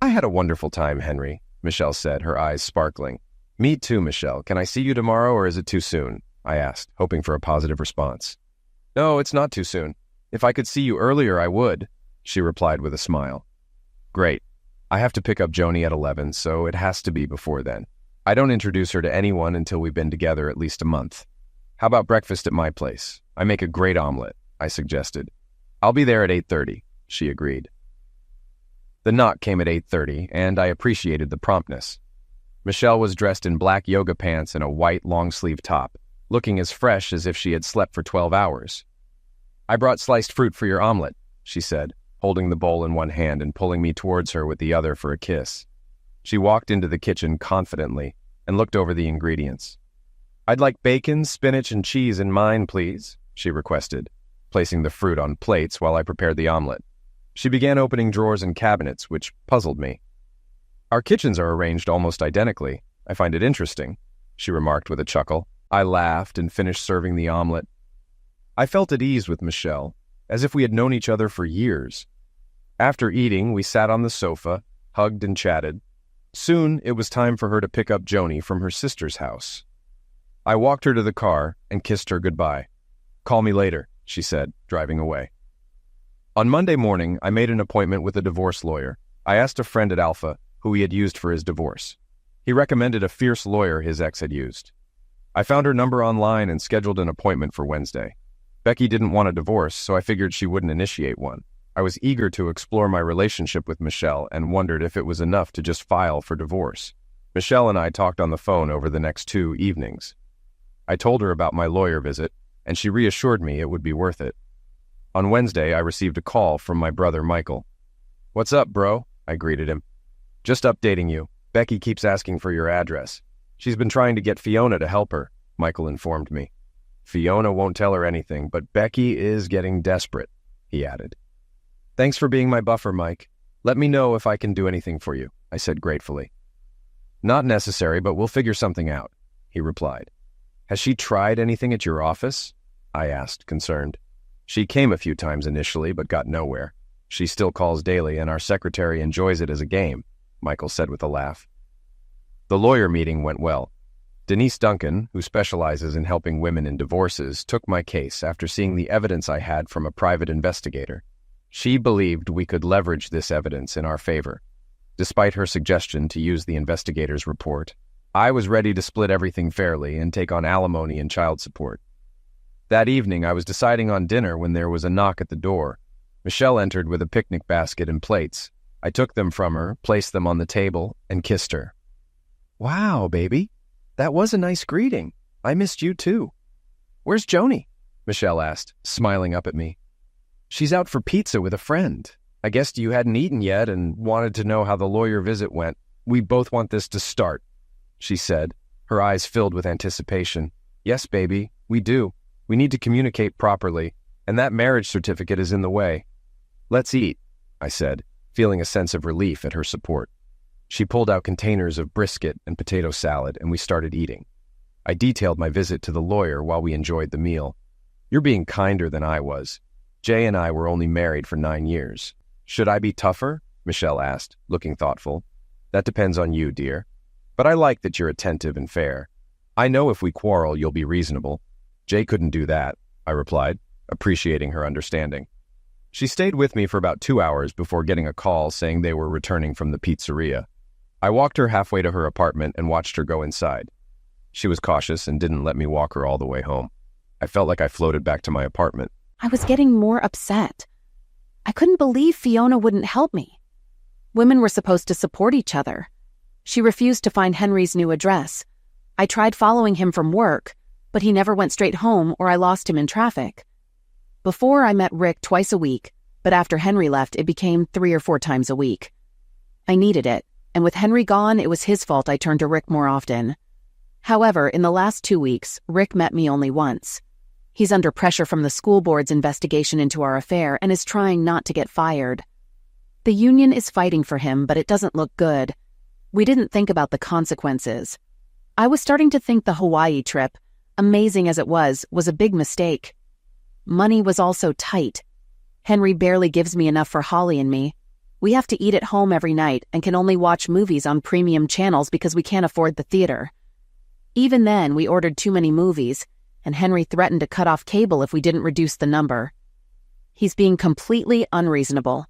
I had a wonderful time, Henry, Michelle said, her eyes sparkling. Me too, Michelle. Can I see you tomorrow, or is it too soon? I asked, hoping for a positive response. No, it's not too soon. If I could see you earlier, I would, she replied with a smile. Great. I have to pick up Joni at 11, so it has to be before then. I don't introduce her to anyone until we've been together at least a month. How about breakfast at my place? I make a great omelet, I suggested. I'll be there at 8:30, she agreed. The knock came at 8:30, and I appreciated the promptness. Michelle was dressed in black yoga pants and a white long-sleeve top, looking as fresh as if she had slept for 12 hours. I brought sliced fruit for your omelet, she said, holding the bowl in one hand and pulling me towards her with the other for a kiss. She walked into the kitchen confidently and looked over the ingredients. I'd like bacon, spinach, and cheese in mine, please, she requested, placing the fruit on plates while I prepared the omelet. She began opening drawers and cabinets, which puzzled me. Our kitchens are arranged almost identically. I find it interesting, she remarked with a chuckle. I laughed and finished serving the omelet. I felt at ease with Michelle, as if we had known each other for years. After eating, we sat on the sofa, hugged and chatted. Soon, it was time for her to pick up Joni from her sister's house. I walked her to the car and kissed her goodbye. Call me later, she said, driving away. On Monday morning, I made an appointment with a divorce lawyer. I asked a friend at Alpha who he had used for his divorce. He recommended a fierce lawyer his ex had used. I found her number online and scheduled an appointment for Wednesday. Becky didn't want a divorce, so I figured she wouldn't initiate one. I was eager to explore my relationship with Michelle and wondered if it was enough to just file for divorce. Michelle and I talked on the phone over the next 2 evenings. I told her about my lawyer visit, and she reassured me it would be worth it. On Wednesday, I received a call from my brother Michael. What's up, bro? I greeted him. Just updating you. Becky keeps asking for your address. She's been trying to get Fiona to help her, Michael informed me. Fiona won't tell her anything, but Becky is getting desperate, he added. Thanks for being my buffer, Mike. Let me know if I can do anything for you, I said gratefully. Not necessary, but we'll figure something out, he replied. Has she tried anything at your office? I asked, concerned. She came a few times initially, but got nowhere. She still calls daily, and our secretary enjoys it as a game, Michael said with a laugh. The lawyer meeting went well. Denise Duncan, who specializes in helping women in divorces, took my case after seeing the evidence I had from a private investigator. She believed we could leverage this evidence in our favor. Despite her suggestion to use the investigator's report, I was ready to split everything fairly and take on alimony and child support. That evening, I was deciding on dinner when there was a knock at the door. Michelle entered with a picnic basket and plates. I took them from her, placed them on the table, and kissed her. "Wow, baby. That was a nice greeting. I missed you too." "Where's Joni?" Michelle asked, smiling up at me. "She's out for pizza with a friend. I guessed you hadn't eaten yet and wanted to know how the lawyer visit went. We both want this to start," she said, her eyes filled with anticipation. "Yes, baby, we do. We need to communicate properly, and that marriage certificate is in the way." "Let's eat," I said, feeling a sense of relief at her support. She pulled out containers of brisket and potato salad, and we started eating. I detailed my visit to the lawyer while we enjoyed the meal. "You're being kinder than I was. Jay and I were only married for 9 years. Should I be tougher?" Michelle asked, looking thoughtful. "That depends on you, dear. But I like that you're attentive and fair. I know if we quarrel, you'll be reasonable." "Jay couldn't do that," I replied, appreciating her understanding. She stayed with me for about 2 hours before getting a call saying they were returning from the pizzeria. I walked her halfway to her apartment and watched her go inside. She was cautious and didn't let me walk her all the way home. I felt like I floated back to my apartment. I was getting more upset. I couldn't believe Fiona wouldn't help me. Women were supposed to support each other. She refused to find Henry's new address. I tried following him from work, but he never went straight home or I lost him in traffic. Before, I met Rick twice a week, but after Henry left, it became 3 or 4 times a week. I needed it, and with Henry gone, it was his fault I turned to Rick more often. However, in the last 2 weeks, Rick met me only once. He's under pressure from the school board's investigation into our affair and is trying not to get fired. The union is fighting for him, but it doesn't look good. We didn't think about the consequences. I was starting to think the Hawaii trip, amazing as it was a big mistake. Money was also tight. Henry barely gives me enough for Holly and me. We have to eat at home every night and can only watch movies on premium channels because we can't afford the theater. Even then, we ordered too many movies, and Henry threatened to cut off cable if we didn't reduce the number. He's being completely unreasonable.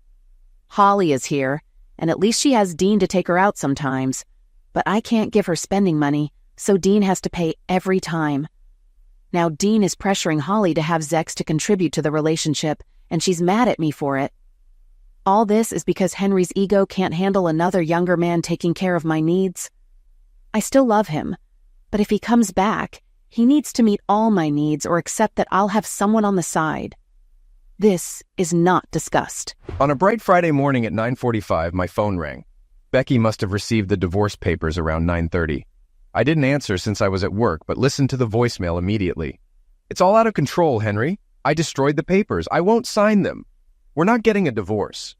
Holly is here, and at least she has Dean to take her out sometimes. But I can't give her spending money, so Dean has to pay every time. Now Dean is pressuring Holly to have Zex to contribute to the relationship, and she's mad at me for it. All this is because Henry's ego can't handle another younger man taking care of my needs. I still love him, but if he comes back, he needs to meet all my needs or accept that I'll have someone on the side. This is not discussed. On a bright Friday morning at 9:45, my phone rang. Becky must have received the divorce papers around 9:30. I didn't answer since I was at work, but listened to the voicemail immediately. "It's all out of control, Henry. I destroyed the papers. I won't sign them. We're not getting a divorce.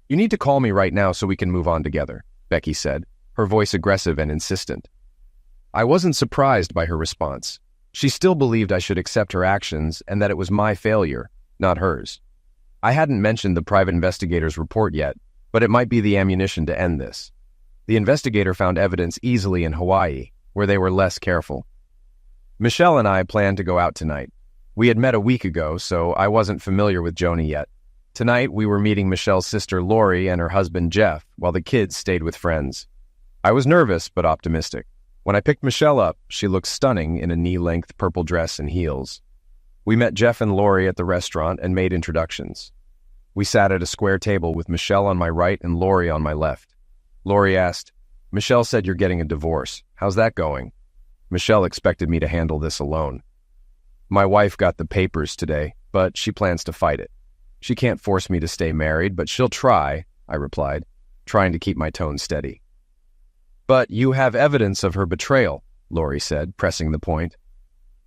You need to call me right now so we can move on together," Becky said, her voice aggressive and insistent. I wasn't surprised by her response. She still believed I should accept her actions and that it was my failure, not hers. I hadn't mentioned the private investigator's report yet, but it might be the ammunition to end this. The investigator found evidence easily in Hawaii, where they were less careful. Michelle and I planned to go out tonight. We had met a week ago, so I wasn't familiar with Joni yet. Tonight, we were meeting Michelle's sister Lori and her husband Jeff, while the kids stayed with friends. I was nervous, but optimistic. When I picked Michelle up, she looked stunning in a knee-length purple dress and heels. We met Jeff and Lori at the restaurant and made introductions. We sat at a square table with Michelle on my right and Lori on my left. Lori asked, "Michelle said you're getting a divorce. How's that going?" Michelle expected me to handle this alone. "My wife got the papers today, but she plans to fight it. She can't force me to stay married, but she'll try," I replied, trying to keep my tone steady. "But you have evidence of her betrayal," Lori said, pressing the point.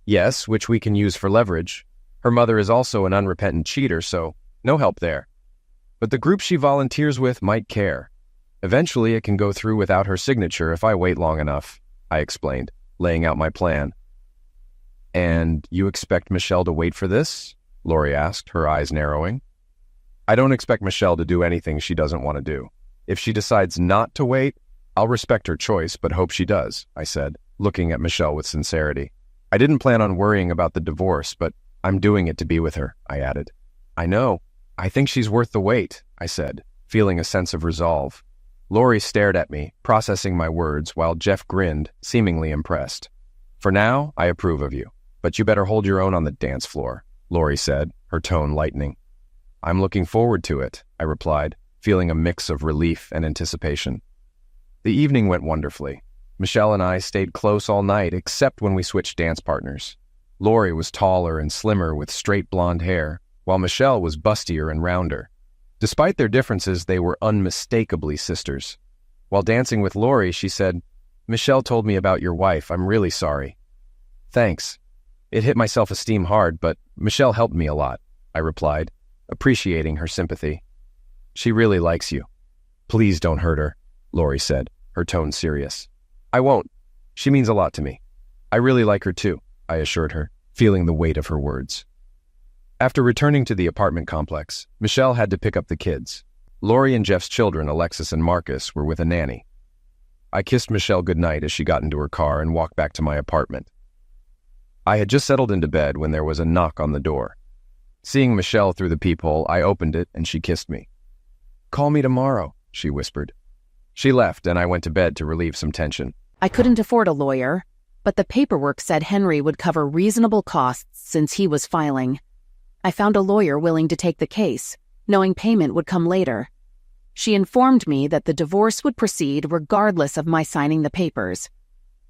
"Yes, which we can use for leverage. Her mother is also an unrepentant cheater, so no help there. But the group she volunteers with might care. Eventually, it can go through without her signature if I wait long enough," I explained, laying out my plan. "And you expect Michelle to wait for this?" Lori asked, her eyes narrowing. "I don't expect Michelle to do anything she doesn't want to do. If she decides not to wait, I'll respect her choice, but hope she does," I said, looking at Michelle with sincerity. "I didn't plan on worrying about the divorce, but I'm doing it to be with her," I added. "I know. I think she's worth the wait, I said, feeling a sense of resolve. Lori stared at me, processing my words, while Jeff grinned, seemingly impressed. For now, I approve of you, but you better hold your own on the dance floor, Lori said, her tone lightening. I'm looking forward to it, I replied, feeling a mix of relief and anticipation. The evening went wonderfully. Michelle and I stayed close all night except when we switched dance partners. Lori was taller and slimmer with straight blonde hair, while Michelle was bustier and rounder. Despite their differences, they were unmistakably sisters. While dancing with Lori, she said, "Michelle told me about your wife. I'm really sorry." "Thanks. It hit my self-esteem hard, but Michelle helped me a lot," I replied, appreciating her sympathy. "She really likes you." "Please don't hurt her," Lori said, her tone serious. "I won't. She means a lot to me." "I really like her too," I assured her, feeling the weight of her words. After returning to the apartment complex, Michelle had to pick up the kids. Lori and Jeff's children, Alexis and Marcus, were with a nanny. I kissed Michelle goodnight as she got into her car and walked back to my apartment. I had just settled into bed when there was a knock on the door. Seeing Michelle through the peephole, I opened it and she kissed me. "Call me tomorrow," she whispered. She left and I went to bed to relieve some tension. I couldn't afford a lawyer, but the paperwork said Henry would cover reasonable costs since he was filing. I found a lawyer willing to take the case, knowing payment would come later. She informed me that the divorce would proceed regardless of my signing the papers.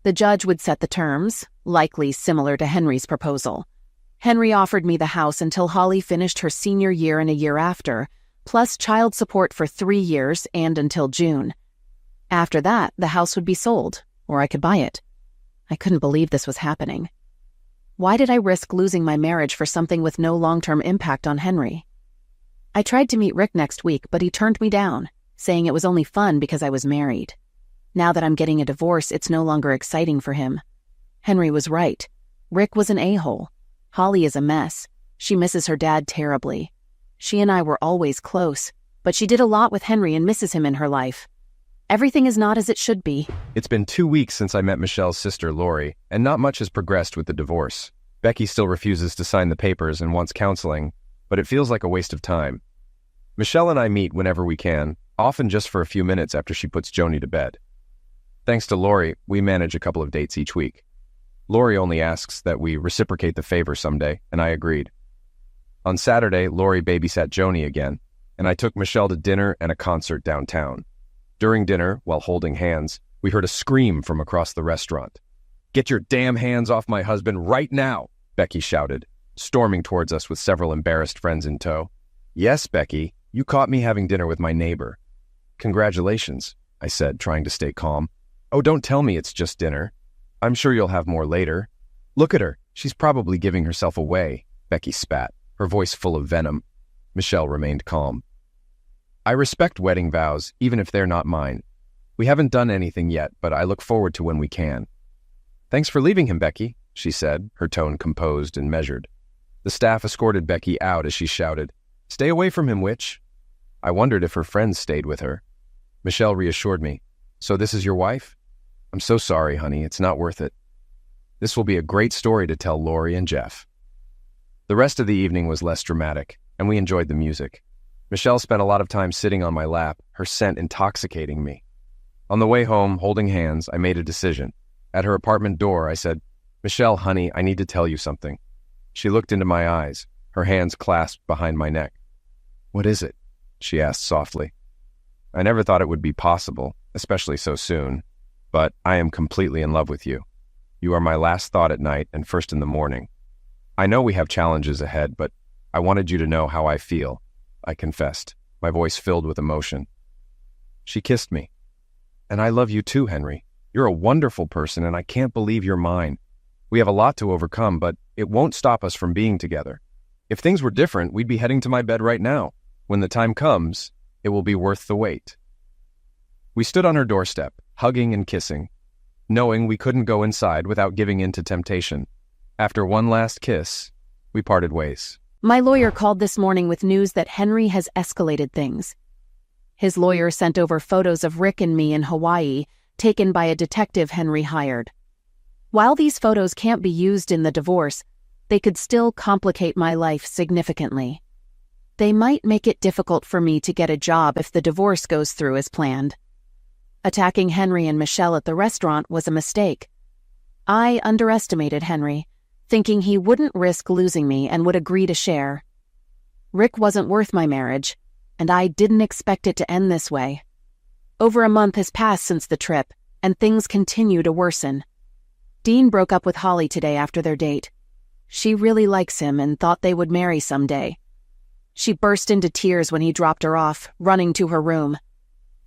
The judge would set the terms, likely similar to Henry's proposal. Henry offered me the house until Holly finished her senior year and a year after, plus child support for 3 years and until June. After that, the house would be sold, or I could buy it. I couldn't believe this was happening. Why did I risk losing my marriage for something with no long-term impact on Henry? I tried to meet Rick next week, but he turned me down, saying it was only fun because I was married. Now that I'm getting a divorce, it's no longer exciting for him. Henry was right. Rick was an a-hole. Holly is a mess. She misses her dad terribly. She and I were always close, but she did a lot with Henry and misses him in her life. Everything is not as it should be. It's been 2 weeks since I met Michelle's sister, Lori, and not much has progressed with the divorce. Becky still refuses to sign the papers and wants counseling, but it feels like a waste of time. Michelle and I meet whenever we can, often just for a few minutes after she puts Joni to bed. Thanks to Lori, we manage a couple of dates each week. Lori only asks that we reciprocate the favor someday, and I agreed. On Saturday, Lori babysat Joni again, and I took Michelle to dinner and a concert downtown. During dinner, while holding hands, we heard a scream from across the restaurant. "Get your damn hands off my husband right now!" Becky shouted, storming towards us with several embarrassed friends in tow. "Yes, Becky, you caught me having dinner with my neighbor." "Congratulations," I said, trying to stay calm. "Oh, don't tell me it's just dinner. I'm sure you'll have more later." "Look at her. She's probably giving herself away," Becky spat, her voice full of venom. Michelle remained calm. "I respect wedding vows, even if they're not mine. We haven't done anything yet, but I look forward to when we can." "Thanks for leaving him, Becky," she said, her tone composed and measured. The staff escorted Becky out as she shouted, "Stay away from him, witch." I wondered if her friends stayed with her. Michelle reassured me. "So this is your wife?" "I'm so sorry, honey. It's not worth it." This will be a great story to tell Lori and Jeff. The rest of the evening was less dramatic, and we enjoyed the music. Michelle spent a lot of time sitting on my lap, her scent intoxicating me. On the way home, holding hands, I made a decision. At her apartment door, I said, "Michelle, honey, I need to tell you something." She looked into my eyes, her hands clasped behind my neck. "What is it?" she asked softly. I never thought it would be possible, especially so soon, but I am completely in love with you. You are my last thought at night and first in the morning. I know we have challenges ahead, but I wanted you to know how I feel, I confessed, my voice filled with emotion. She kissed me. "And I love you too, Henry. You're a wonderful person, and I can't believe you're mine. We have a lot to overcome, but it won't stop us from being together. If things were different, we'd be heading to my bed right now. When the time comes, it will be worth the wait." We stood on her doorstep, hugging and kissing, knowing we couldn't go inside without giving in to temptation. After one last kiss, we parted ways. My lawyer called this morning with news that Henry has escalated things. His lawyer sent over photos of Rick and me in Hawaii, taken by a detective Henry hired. While these photos can't be used in the divorce, they could still complicate my life significantly. They might make it difficult for me to get a job if the divorce goes through as planned. Attacking Henry and Michelle at the restaurant was a mistake. I underestimated Henry, thinking he wouldn't risk losing me and would agree to share. Rick wasn't worth my marriage, and I didn't expect it to end this way. Over a month has passed since the trip, and things continue to worsen. Dean broke up with Holly today after their date. She really likes him and thought they would marry someday. She burst into tears when he dropped her off, running to her room.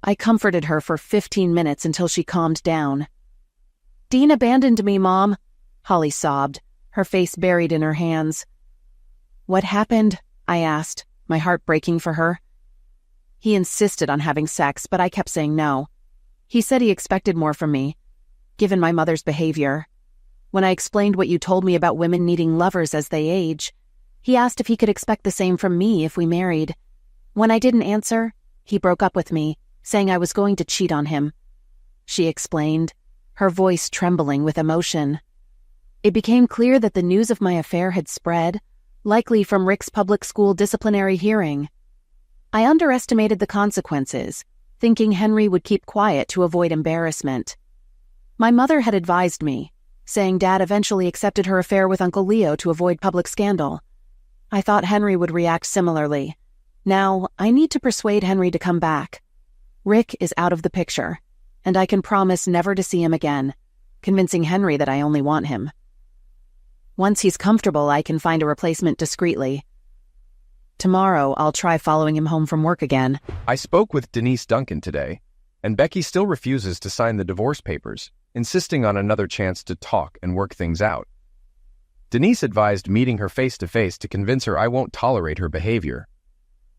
I comforted her for 15 minutes until she calmed down. "Dean abandoned me, Mom," Holly sobbed, her face buried in her hands. "What happened?" I asked, my heart breaking for her. He insisted on having sex, but I kept saying no. He said he expected more from me, given my mother's behavior. When I explained what you told me about women needing lovers as they age, he asked if he could expect the same from me if we married. When I didn't answer, he broke up with me, saying I was going to cheat on him. She explained, her voice trembling with emotion. It became clear that the news of my affair had spread, likely from Rick's public school disciplinary hearing. I underestimated the consequences, thinking Henry would keep quiet to avoid embarrassment. My mother had advised me, saying Dad eventually accepted her affair with Uncle Leo to avoid public scandal. I thought Henry would react similarly. Now, I need to persuade Henry to come back. Rick is out of the picture, and I can promise never to see him again, convincing Henry that I only want him. Once he's comfortable, I can find a replacement discreetly. Tomorrow, I'll try following him home from work again. I spoke with Denise Duncan today, and Becky still refuses to sign the divorce papers, insisting on another chance to talk and work things out. Denise advised meeting her face-to-face to convince her I won't tolerate her behavior.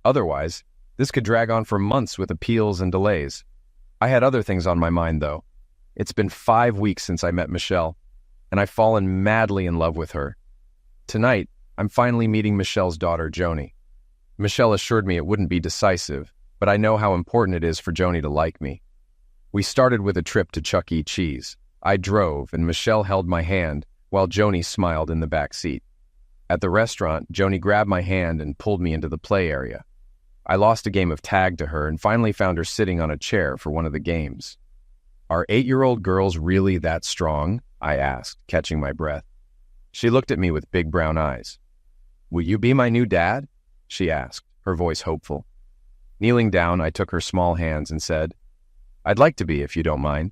Otherwise, this could drag on for months with appeals and delays. I had other things on my mind, though. It's been 5 weeks since I met Michelle, and I've fallen madly in love with her. Tonight, I'm finally meeting Michelle's daughter, Joni. Michelle assured me it wouldn't be decisive, but I know how important it is for Joni to like me. We started with a trip to Chuck E. Cheese. I drove, and Michelle held my hand, while Joni smiled in the back seat. At the restaurant, Joni grabbed my hand and pulled me into the play area. I lost a game of tag to her and finally found her sitting on a chair for one of the games. "Are 8-year-old girls really that strong?" I asked, catching my breath. She looked at me with big brown eyes. "Will you be my new dad?" she asked, her voice hopeful. Kneeling down, I took her small hands and said, "I'd like to be if you don't mind,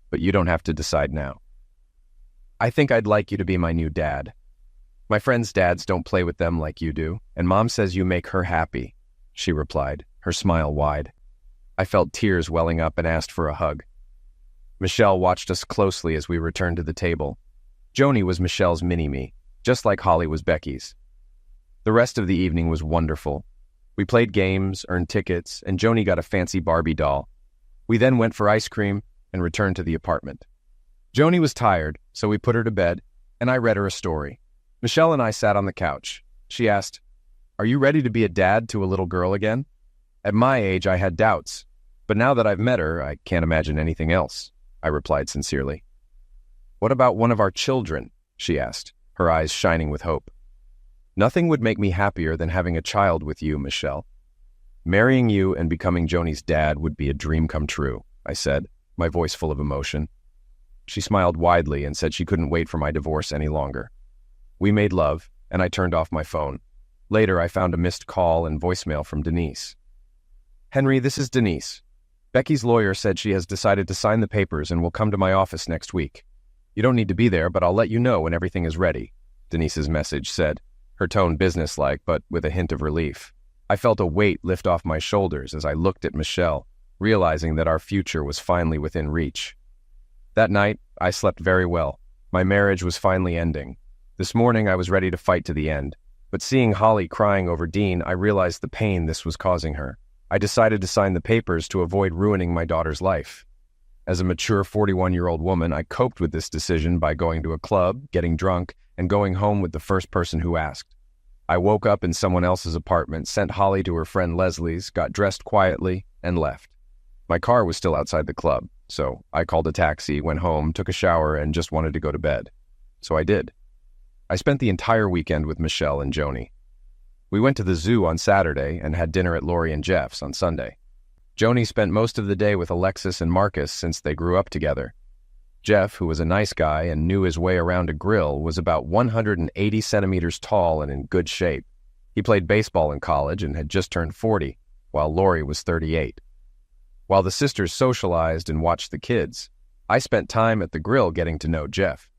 but you don't have to decide now." "I think I'd like you to be my new dad. My friends' dads don't play with them like you do, and Mom says you make her happy," she replied, her smile wide. I felt tears welling up and asked for a hug. Michelle watched us closely as we returned to the table. Joni was Michelle's mini-me, just like Holly was Becky's. The rest of the evening was wonderful. We played games, earned tickets, and Joni got a fancy Barbie doll. We then went for ice cream and returned to the apartment. Joni was tired, so we put her to bed, and I read her a story. Michelle and I sat on the couch. She asked, "Are you ready to be a dad to a little girl again?" At my age, I had doubts, but now that I've met her, I can't imagine anything else, I replied sincerely. "What about one of our children?" she asked, her eyes shining with hope. "Nothing would make me happier than having a child with you, Michelle. Marrying you and becoming Joni's dad would be a dream come true," I said, my voice full of emotion. She smiled widely and said she couldn't wait for my divorce any longer. We made love, and I turned off my phone. Later, I found a missed call and voicemail from Denise. "Henry, this is Denise. Becky's lawyer said she has decided to sign the papers and will come to my office next week. You don't need to be there, but I'll let you know when everything is ready," Denise's message said, her tone businesslike but with a hint of relief. I felt a weight lift off my shoulders as I looked at Michelle, realizing that our future was finally within reach. That night, I slept very well. My marriage was finally ending. This morning, I was ready to fight to the end. But seeing Holly crying over Dean, I realized the pain this was causing her. I decided to sign the papers to avoid ruining my daughter's life. As a mature 41-year-old woman, I coped with this decision by going to a club, getting drunk, and going home with the first person who asked. I woke up in someone else's apartment, sent Holly to her friend Leslie's, got dressed quietly, and left. My car was still outside the club, so I called a taxi, went home, took a shower, and just wanted to go to bed. So I did. I spent the entire weekend with Michelle and Joni. We went to the zoo on Saturday and had dinner at Lori and Jeff's on Sunday. Joni spent most of the day with Alexis and Marcus since they grew up together. Jeff, who was a nice guy and knew his way around a grill, was about 180 centimeters tall and in good shape. He played baseball in college and had just turned 40, while Lori was 38. While the sisters socialized and watched the kids, I spent time at the grill getting to know Jeff.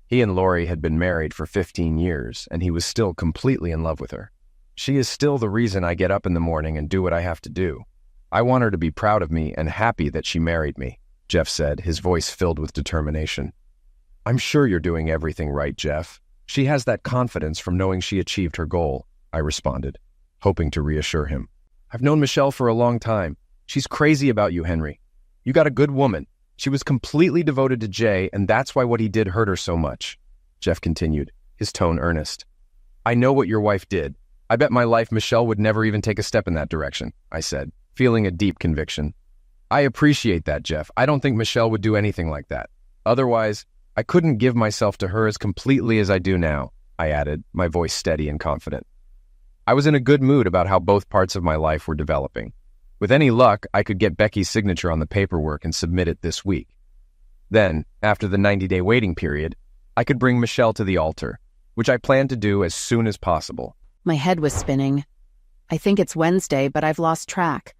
He and Lori had been married for 15 years, and he was still completely in love with her. She is still the reason I get up in the morning and do what I have to do. I want her to be proud of me and happy that she married me, Jeff said, his voice filled with determination. I'm sure you're doing everything right, Jeff. She has that confidence from knowing she achieved her goal, I responded, hoping to reassure him. I've known Michelle for a long time. She's crazy about you, Henry. You got a good woman. She was completely devoted to Jay, and that's why what he did hurt her so much, Jeff continued, his tone earnest. I know what your wife did. I bet my life Michelle would never even take a step in that direction, I said, feeling a deep conviction. I appreciate that, Jeff. I don't think Michelle would do anything like that. Otherwise, I couldn't give myself to her as completely as I do now, I added, my voice steady and confident. I was in a good mood about how both parts of my life were developing. With any luck, I could get Becky's signature on the paperwork and submit it this week. Then, after the 90-day waiting period, I could bring Michelle to the altar, which I planned to do as soon as possible. My head was spinning. I think it's Wednesday, but I've lost track.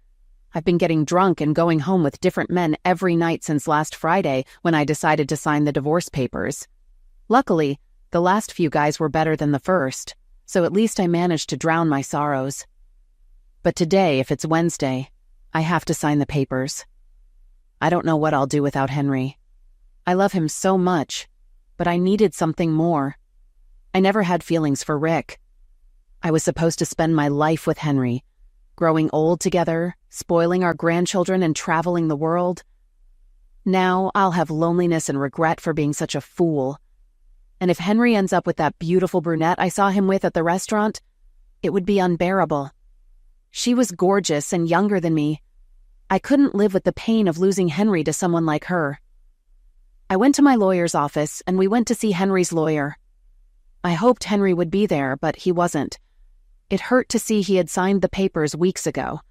I've been getting drunk and going home with different men every night since last Friday when I decided to sign the divorce papers. Luckily, the last few guys were better than the first, so at least I managed to drown my sorrows. But today, if it's Wednesday, I have to sign the papers. I don't know what I'll do without Henry. I love him so much, but I needed something more. I never had feelings for Rick. I was supposed to spend my life with Henry, growing old together, spoiling our grandchildren and traveling the world. Now I'll have loneliness and regret for being such a fool. And if Henry ends up with that beautiful brunette I saw him with at the restaurant, it would be unbearable. She was gorgeous and younger than me. I couldn't live with the pain of losing Henry to someone like her. I went to my lawyer's office and we went to see Henry's lawyer. I hoped Henry would be there, but he wasn't. It hurt to see he had signed the papers weeks ago.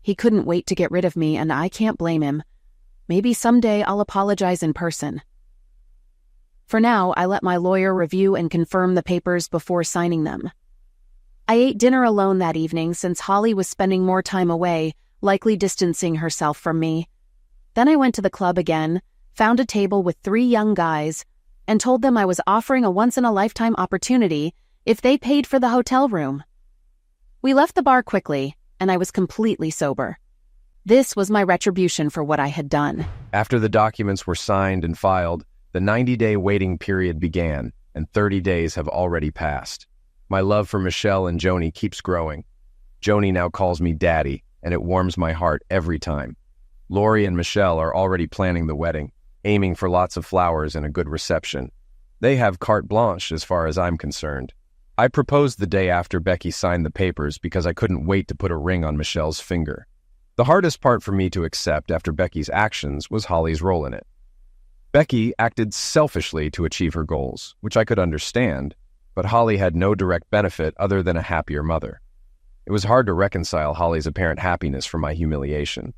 He couldn't wait to get rid of me, and I can't blame him. Maybe someday I'll apologize in person. For now, I let my lawyer review and confirm the papers before signing them. I ate dinner alone that evening since Holly was spending more time away, likely distancing herself from me. Then I went to the club again, found a table with 3 young guys, and told them I was offering a once-in-a-lifetime opportunity if they paid for the hotel room. We left the bar quickly, and I was completely sober. This was my retribution for what I had done. After the documents were signed and filed, the 90-day waiting period began, and 30 days have already passed. My love for Michelle and Joni keeps growing. Joni now calls me Daddy, and it warms my heart every time. Lori and Michelle are already planning the wedding, aiming for lots of flowers and a good reception. They have carte blanche as far as I'm concerned. I proposed the day after Becky signed the papers because I couldn't wait to put a ring on Michelle's finger. The hardest part for me to accept after Becky's actions was Holly's role in it. Becky acted selfishly to achieve her goals, which I could understand, but Holly had no direct benefit other than a happier mother. It was hard to reconcile Holly's apparent happiness from my humiliation.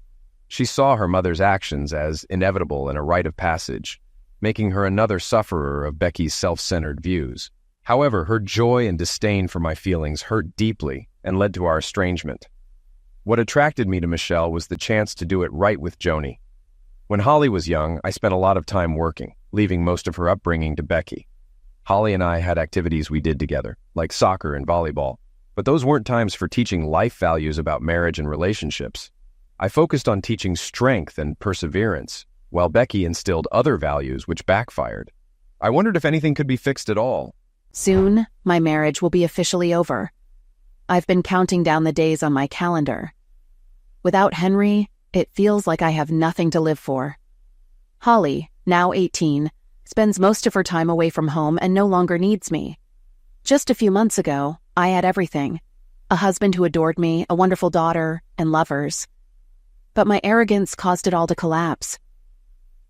She saw her mother's actions as inevitable and a rite of passage, making her another sufferer of Becky's self-centered views. However, her joy and disdain for my feelings hurt deeply and led to our estrangement. What attracted me to Michelle was the chance to do it right with Joni. When Holly was young, I spent a lot of time working, leaving most of her upbringing to Becky. Holly and I had activities we did together, like soccer and volleyball, but those weren't times for teaching life values about marriage and relationships. I focused on teaching strength and perseverance, while Becky instilled other values which backfired. I wondered if anything could be fixed at all. Soon, my marriage will be officially over. I've been counting down the days on my calendar. Without Henry, it feels like I have nothing to live for. Holly, now 18, spends most of her time away from home and no longer needs me. Just a few months ago, I had everything. A husband who adored me, a wonderful daughter, and lovers. But my arrogance caused it all to collapse.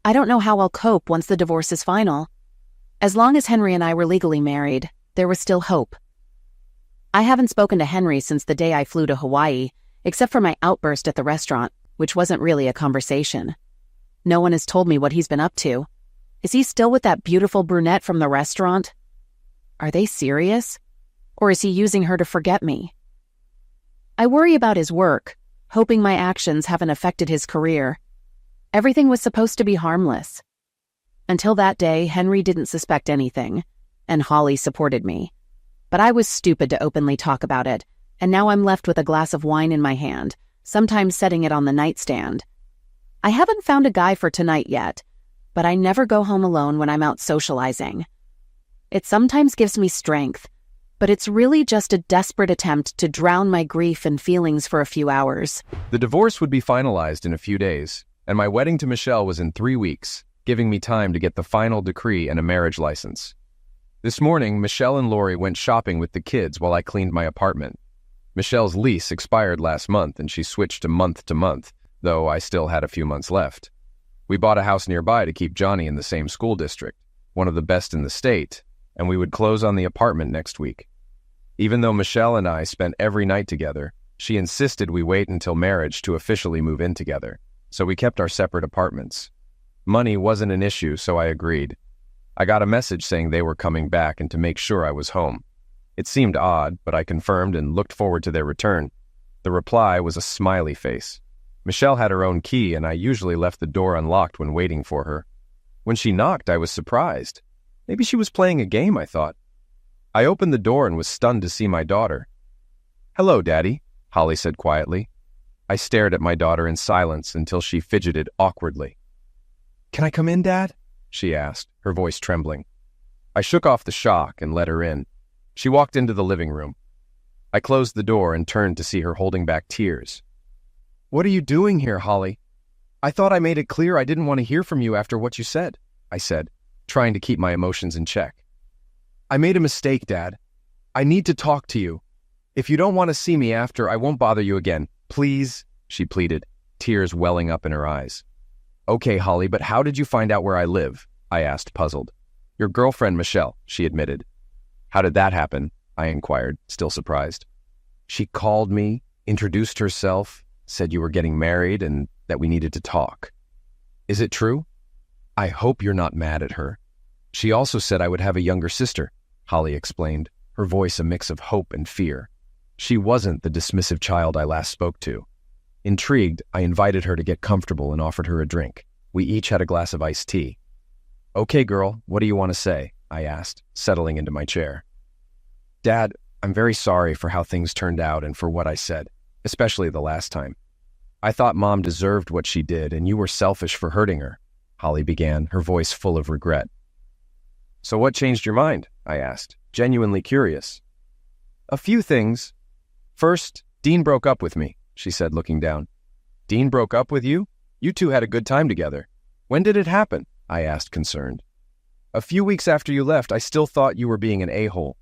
I don't know how I'll cope once the divorce is final. As long as Henry and I were legally married, there was still hope. I haven't spoken to Henry since the day I flew to Hawaii, except for my outburst at the restaurant, which wasn't really a conversation. No one has told me what he's been up to. Is he still with that beautiful brunette from the restaurant? Are they serious? Or is he using her to forget me? I worry about his work, hoping my actions haven't affected his career. Everything was supposed to be harmless. Until that day, Henry didn't suspect anything, and Holly supported me. But I was stupid to openly talk about it, and now I'm left with a glass of wine in my hand, sometimes setting it on the nightstand. I haven't found a guy for tonight yet, but I never go home alone when I'm out socializing. It sometimes gives me strength, but it's really just a desperate attempt to drown my grief and feelings for a few hours. The divorce would be finalized in a few days, and my wedding to Michelle was in 3 weeks, giving me time to get the final decree and a marriage license. This morning, Michelle and Lori went shopping with the kids while I cleaned my apartment. Michelle's lease expired last month and she switched to month, though I still had a few months left. We bought a house nearby to keep Johnny in the same school district, one of the best in the state, and we would close on the apartment next week. Even though Michelle and I spent every night together, she insisted we wait until marriage to officially move in together, so we kept our separate apartments. Money wasn't an issue, so I agreed. I got a message saying they were coming back and to make sure I was home. It seemed odd, but I confirmed and looked forward to their return. The reply was a smiley face. Michelle had her own key, and I usually left the door unlocked when waiting for her. When she knocked, I was surprised. Maybe she was playing a game, I thought. I opened the door and was stunned to see my daughter. "Hello, Daddy," Holly said quietly. I stared at my daughter in silence until she fidgeted awkwardly. "Can I come in, Dad?" she asked, her voice trembling. I shook off the shock and let her in. She walked into the living room. I closed the door and turned to see her holding back tears. "What are you doing here, Holly? I thought I made it clear I didn't want to hear from you after what you said," I said, trying to keep my emotions in check. "I made a mistake, Dad. I need to talk to you. If you don't want to see me after, I won't bother you again. Please," she pleaded, tears welling up in her eyes. "Okay, Holly, but how did you find out where I live?" I asked, puzzled. "Your girlfriend, Michelle," she admitted. "How did that happen?" I inquired, still surprised. "She called me, introduced herself, said you were getting married and that we needed to talk. Is it true? I hope you're not mad at her. She also said I would have a younger sister," Holly explained, her voice a mix of hope and fear. She wasn't the dismissive child I last spoke to. Intrigued, I invited her to get comfortable and offered her a drink. We each had a glass of iced tea. "Okay, girl, what do you want to say?" I asked, settling into my chair. "Dad, I'm very sorry for how things turned out and for what I said, especially the last time. I thought Mom deserved what she did and you were selfish for hurting her," Holly began, her voice full of regret. "So what changed your mind?" I asked, genuinely curious. "A few things. First, Dean broke up with me," she said, looking down. "Dean broke up with you? You two had a good time together. When did it happen?" I asked, concerned. "A few weeks after you left, I still thought you were being an a-hole.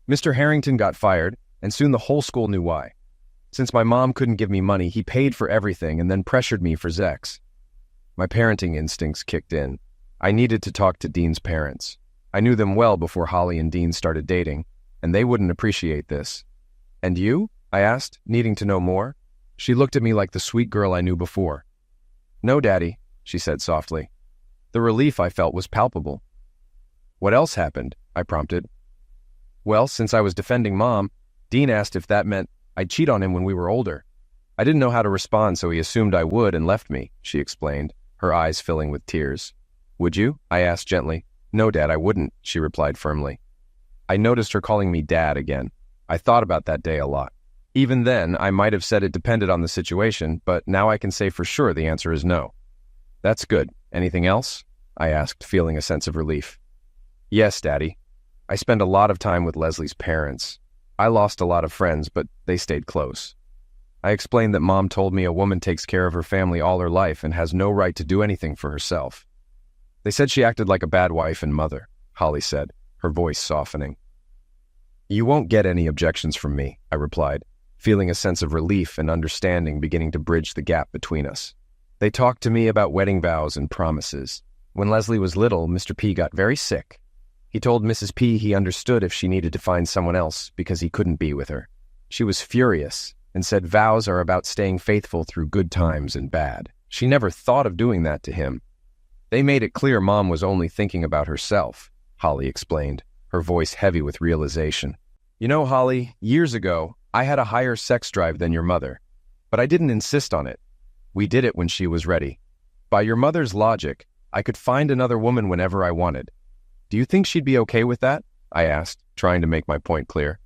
Mr. Harrington got fired, and soon the whole school knew why. Since my mom couldn't give me money, he paid for everything and then pressured me for Zex. My parenting instincts kicked in. I needed to talk to Dean's parents. I knew them well before Holly and Dean started dating, and they wouldn't appreciate this. And you?" I asked, needing to know more. She looked at me like the sweet girl I knew before. "No, Daddy," she said softly. The relief I felt was palpable. "What else happened?" I prompted. "Well, since I was defending Mom, Dean asked if that meant I'd cheat on him when we were older. I didn't know how to respond, so he assumed I would and left me," she explained, her eyes filling with tears. "Would you?" I asked gently. "No, Dad, I wouldn't," she replied firmly. I noticed her calling me Dad again. I thought about that day a lot. Even then, I might have said it depended on the situation, but now I can say for sure the answer is no. "That's good. Anything else?" I asked, feeling a sense of relief. "Yes, Daddy. I spend a lot of time with Leslie's parents. I lost a lot of friends, but they stayed close. I explained that Mom told me a woman takes care of her family all her life and has no right to do anything for herself. They said she acted like a bad wife and mother," Holly said, her voice softening. "You won't get any objections from me," I replied, feeling a sense of relief and understanding beginning to bridge the gap between us. "They talked to me about wedding vows and promises. When Leslie was little, Mr. P got very sick. He told Mrs. P he understood if she needed to find someone else because he couldn't be with her. She was furious and said vows are about staying faithful through good times and bad. She never thought of doing that to him. They made it clear Mom was only thinking about herself, Holly explained, her voice heavy with realization. You know, Holly, years ago, I had a higher sex drive than your mother, but I didn't insist on it. We did it when she was ready. By your mother's logic, I could find another woman whenever I wanted. Do you think she'd be okay with that? I asked, trying to make my point clear.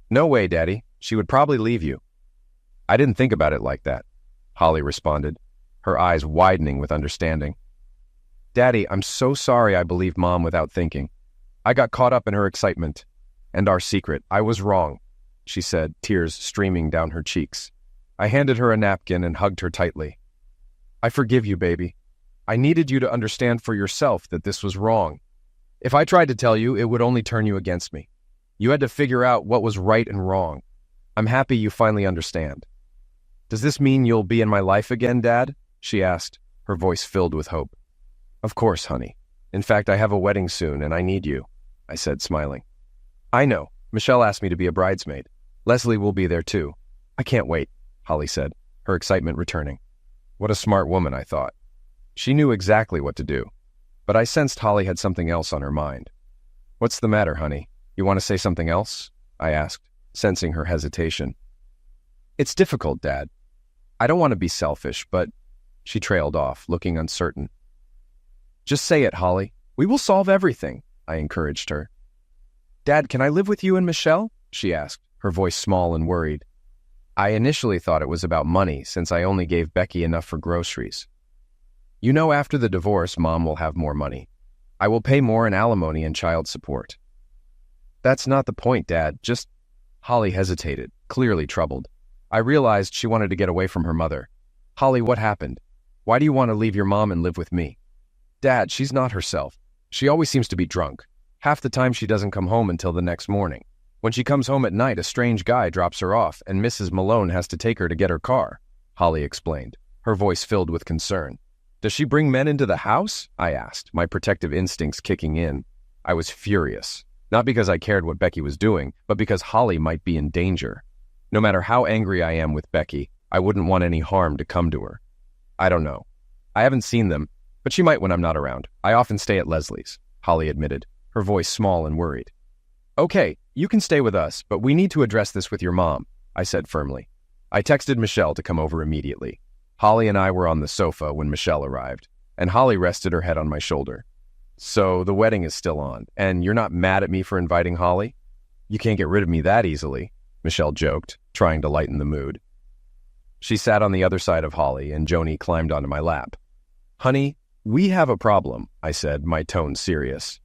No way, Daddy. She would probably leave you. I didn't think about it like that, Holly responded, her eyes widening with understanding. Daddy, I'm so sorry I believed Mom without thinking. I got caught up in her excitement. And our secret. I was wrong, she said, tears streaming down her cheeks. I handed her a napkin and hugged her tightly. I forgive you, baby. I needed you to understand for yourself that this was wrong. If I tried to tell you, it would only turn you against me. You had to figure out what was right and wrong. I'm happy you finally understand. Does this mean you'll be in my life again, Dad? She asked, her voice filled with hope. Of course, honey. In fact, I have a wedding soon and I need you, I said, smiling. I know. Michelle asked me to be a bridesmaid. Leslie will be there too. I can't wait, Holly said, her excitement returning. What a smart woman, I thought. She knew exactly what to do, but I sensed Holly had something else on her mind. What's the matter, honey? You want to say something else? I asked, sensing her hesitation. It's difficult, Dad. I don't want to be selfish, but... She trailed off, looking uncertain. Just say it, Holly. We will solve everything, I encouraged her. Dad, can I live with you and Michelle? She asked, her voice small and worried. I initially thought it was about money, since I only gave Becky enough for groceries. You know, after the divorce, Mom will have more money. I will pay more in alimony and child support. That's not the point, Dad. Just... Holly hesitated, clearly troubled. I realized she wanted to get away from her mother. Holly, what happened? Why do you want to leave your mom and live with me? Dad, she's not herself. She always seems to be drunk. Half the time she doesn't come home until the next morning. When she comes home at night, a strange guy drops her off, and Mrs. Malone has to take her to get her car, Holly explained, her voice filled with concern. Does she bring men into the house? I asked, my protective instincts kicking in. I was furious, not because I cared what Becky was doing, but because Holly might be in danger. No matter how angry I am with Becky, I wouldn't want any harm to come to her. I don't know. I haven't seen them, but she might when I'm not around. I often stay at Leslie's, Holly admitted, her voice small and worried. Okay, you can stay with us, but we need to address this with your mom, I said firmly. I texted Michelle to come over immediately. Holly and I were on the sofa when Michelle arrived, and Holly rested her head on my shoulder. So the wedding is still on, and you're not mad at me for inviting Holly? You can't get rid of me that easily, Michelle joked, trying to lighten the mood. She sat on the other side of Holly, and Joni climbed onto my lap. Honey, we have a problem, I said, my tone serious.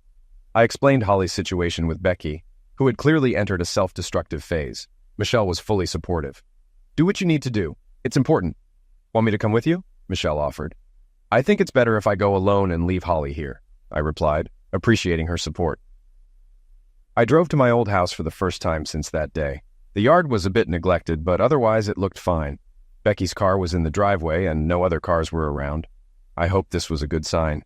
I explained Holly's situation with Becky, who had clearly entered a self-destructive phase. Michelle was fully supportive. Do what you need to do. It's important. Want me to come with you? Michelle offered. I think it's better if I go alone and leave Holly here, I replied, appreciating her support. I drove to my old house for the first time since that day. The yard was a bit neglected, but otherwise it looked fine. Becky's car was in the driveway and no other cars were around. I hoped this was a good sign.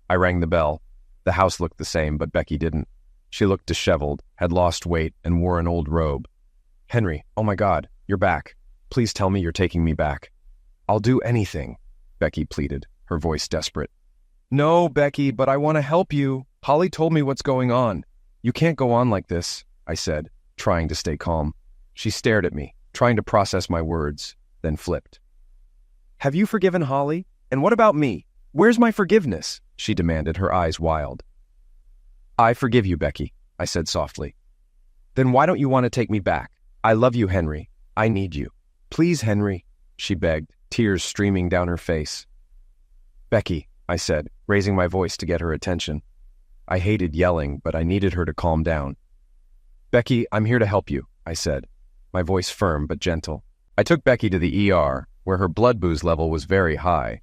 I rang the bell. The house looked the same, but Becky didn't. She looked disheveled, had lost weight, and wore an old robe. Henry, oh my God, you're back. Please tell me you're taking me back. I'll do anything, Becky pleaded, her voice desperate. No, Becky, but I want to help you. Holly told me what's going on. You can't go on like this, I said, trying to stay calm. She stared at me, trying to process my words, then flipped. Have you forgiven Holly? And what about me? Where's my forgiveness? She demanded, her eyes wild. I forgive you, Becky, I said softly. Then why don't you want to take me back? I love you, Henry. I need you. Please, Henry, she begged, tears streaming down her face. Becky, I said, raising my voice to get her attention. I hated yelling, but I needed her to calm down. Becky, I'm here to help you, I said, my voice firm but gentle. I took Becky to the ER, where her blood booze level was very high.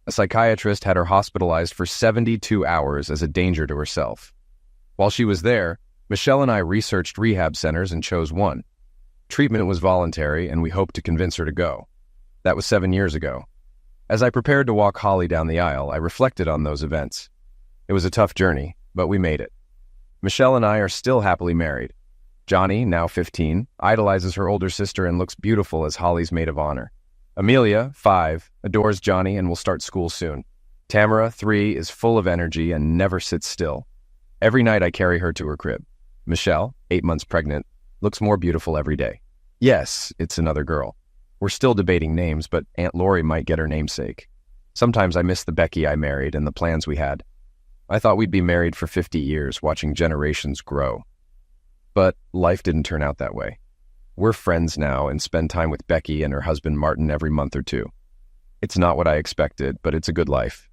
A psychiatrist had her hospitalized for 72 hours as a danger to herself. While she was there, Michelle and I researched rehab centers and chose one. Treatment was voluntary, and we hoped to convince her to go. That was 7 years ago. As I prepared to walk Holly down the aisle, I reflected on those events. It was a tough journey, but we made it. Michelle and I are still happily married. Johnny, now 15, idolizes her older sister and looks beautiful as Holly's maid of honor. Amelia, 5, adores Johnny and will start school soon. Tamara, 3, is full of energy and never sits still. Every night I carry her to her crib. Michelle, 8 months pregnant, looks more beautiful every day. Yes, it's another girl. We're still debating names, but Aunt Lori might get her namesake. Sometimes I miss the Becky I married and the plans we had. I thought we'd be married for 50 years, watching generations grow. But life didn't turn out that way. We're friends now and spend time with Becky and her husband Martin every month or two. It's not what I expected, but it's a good life.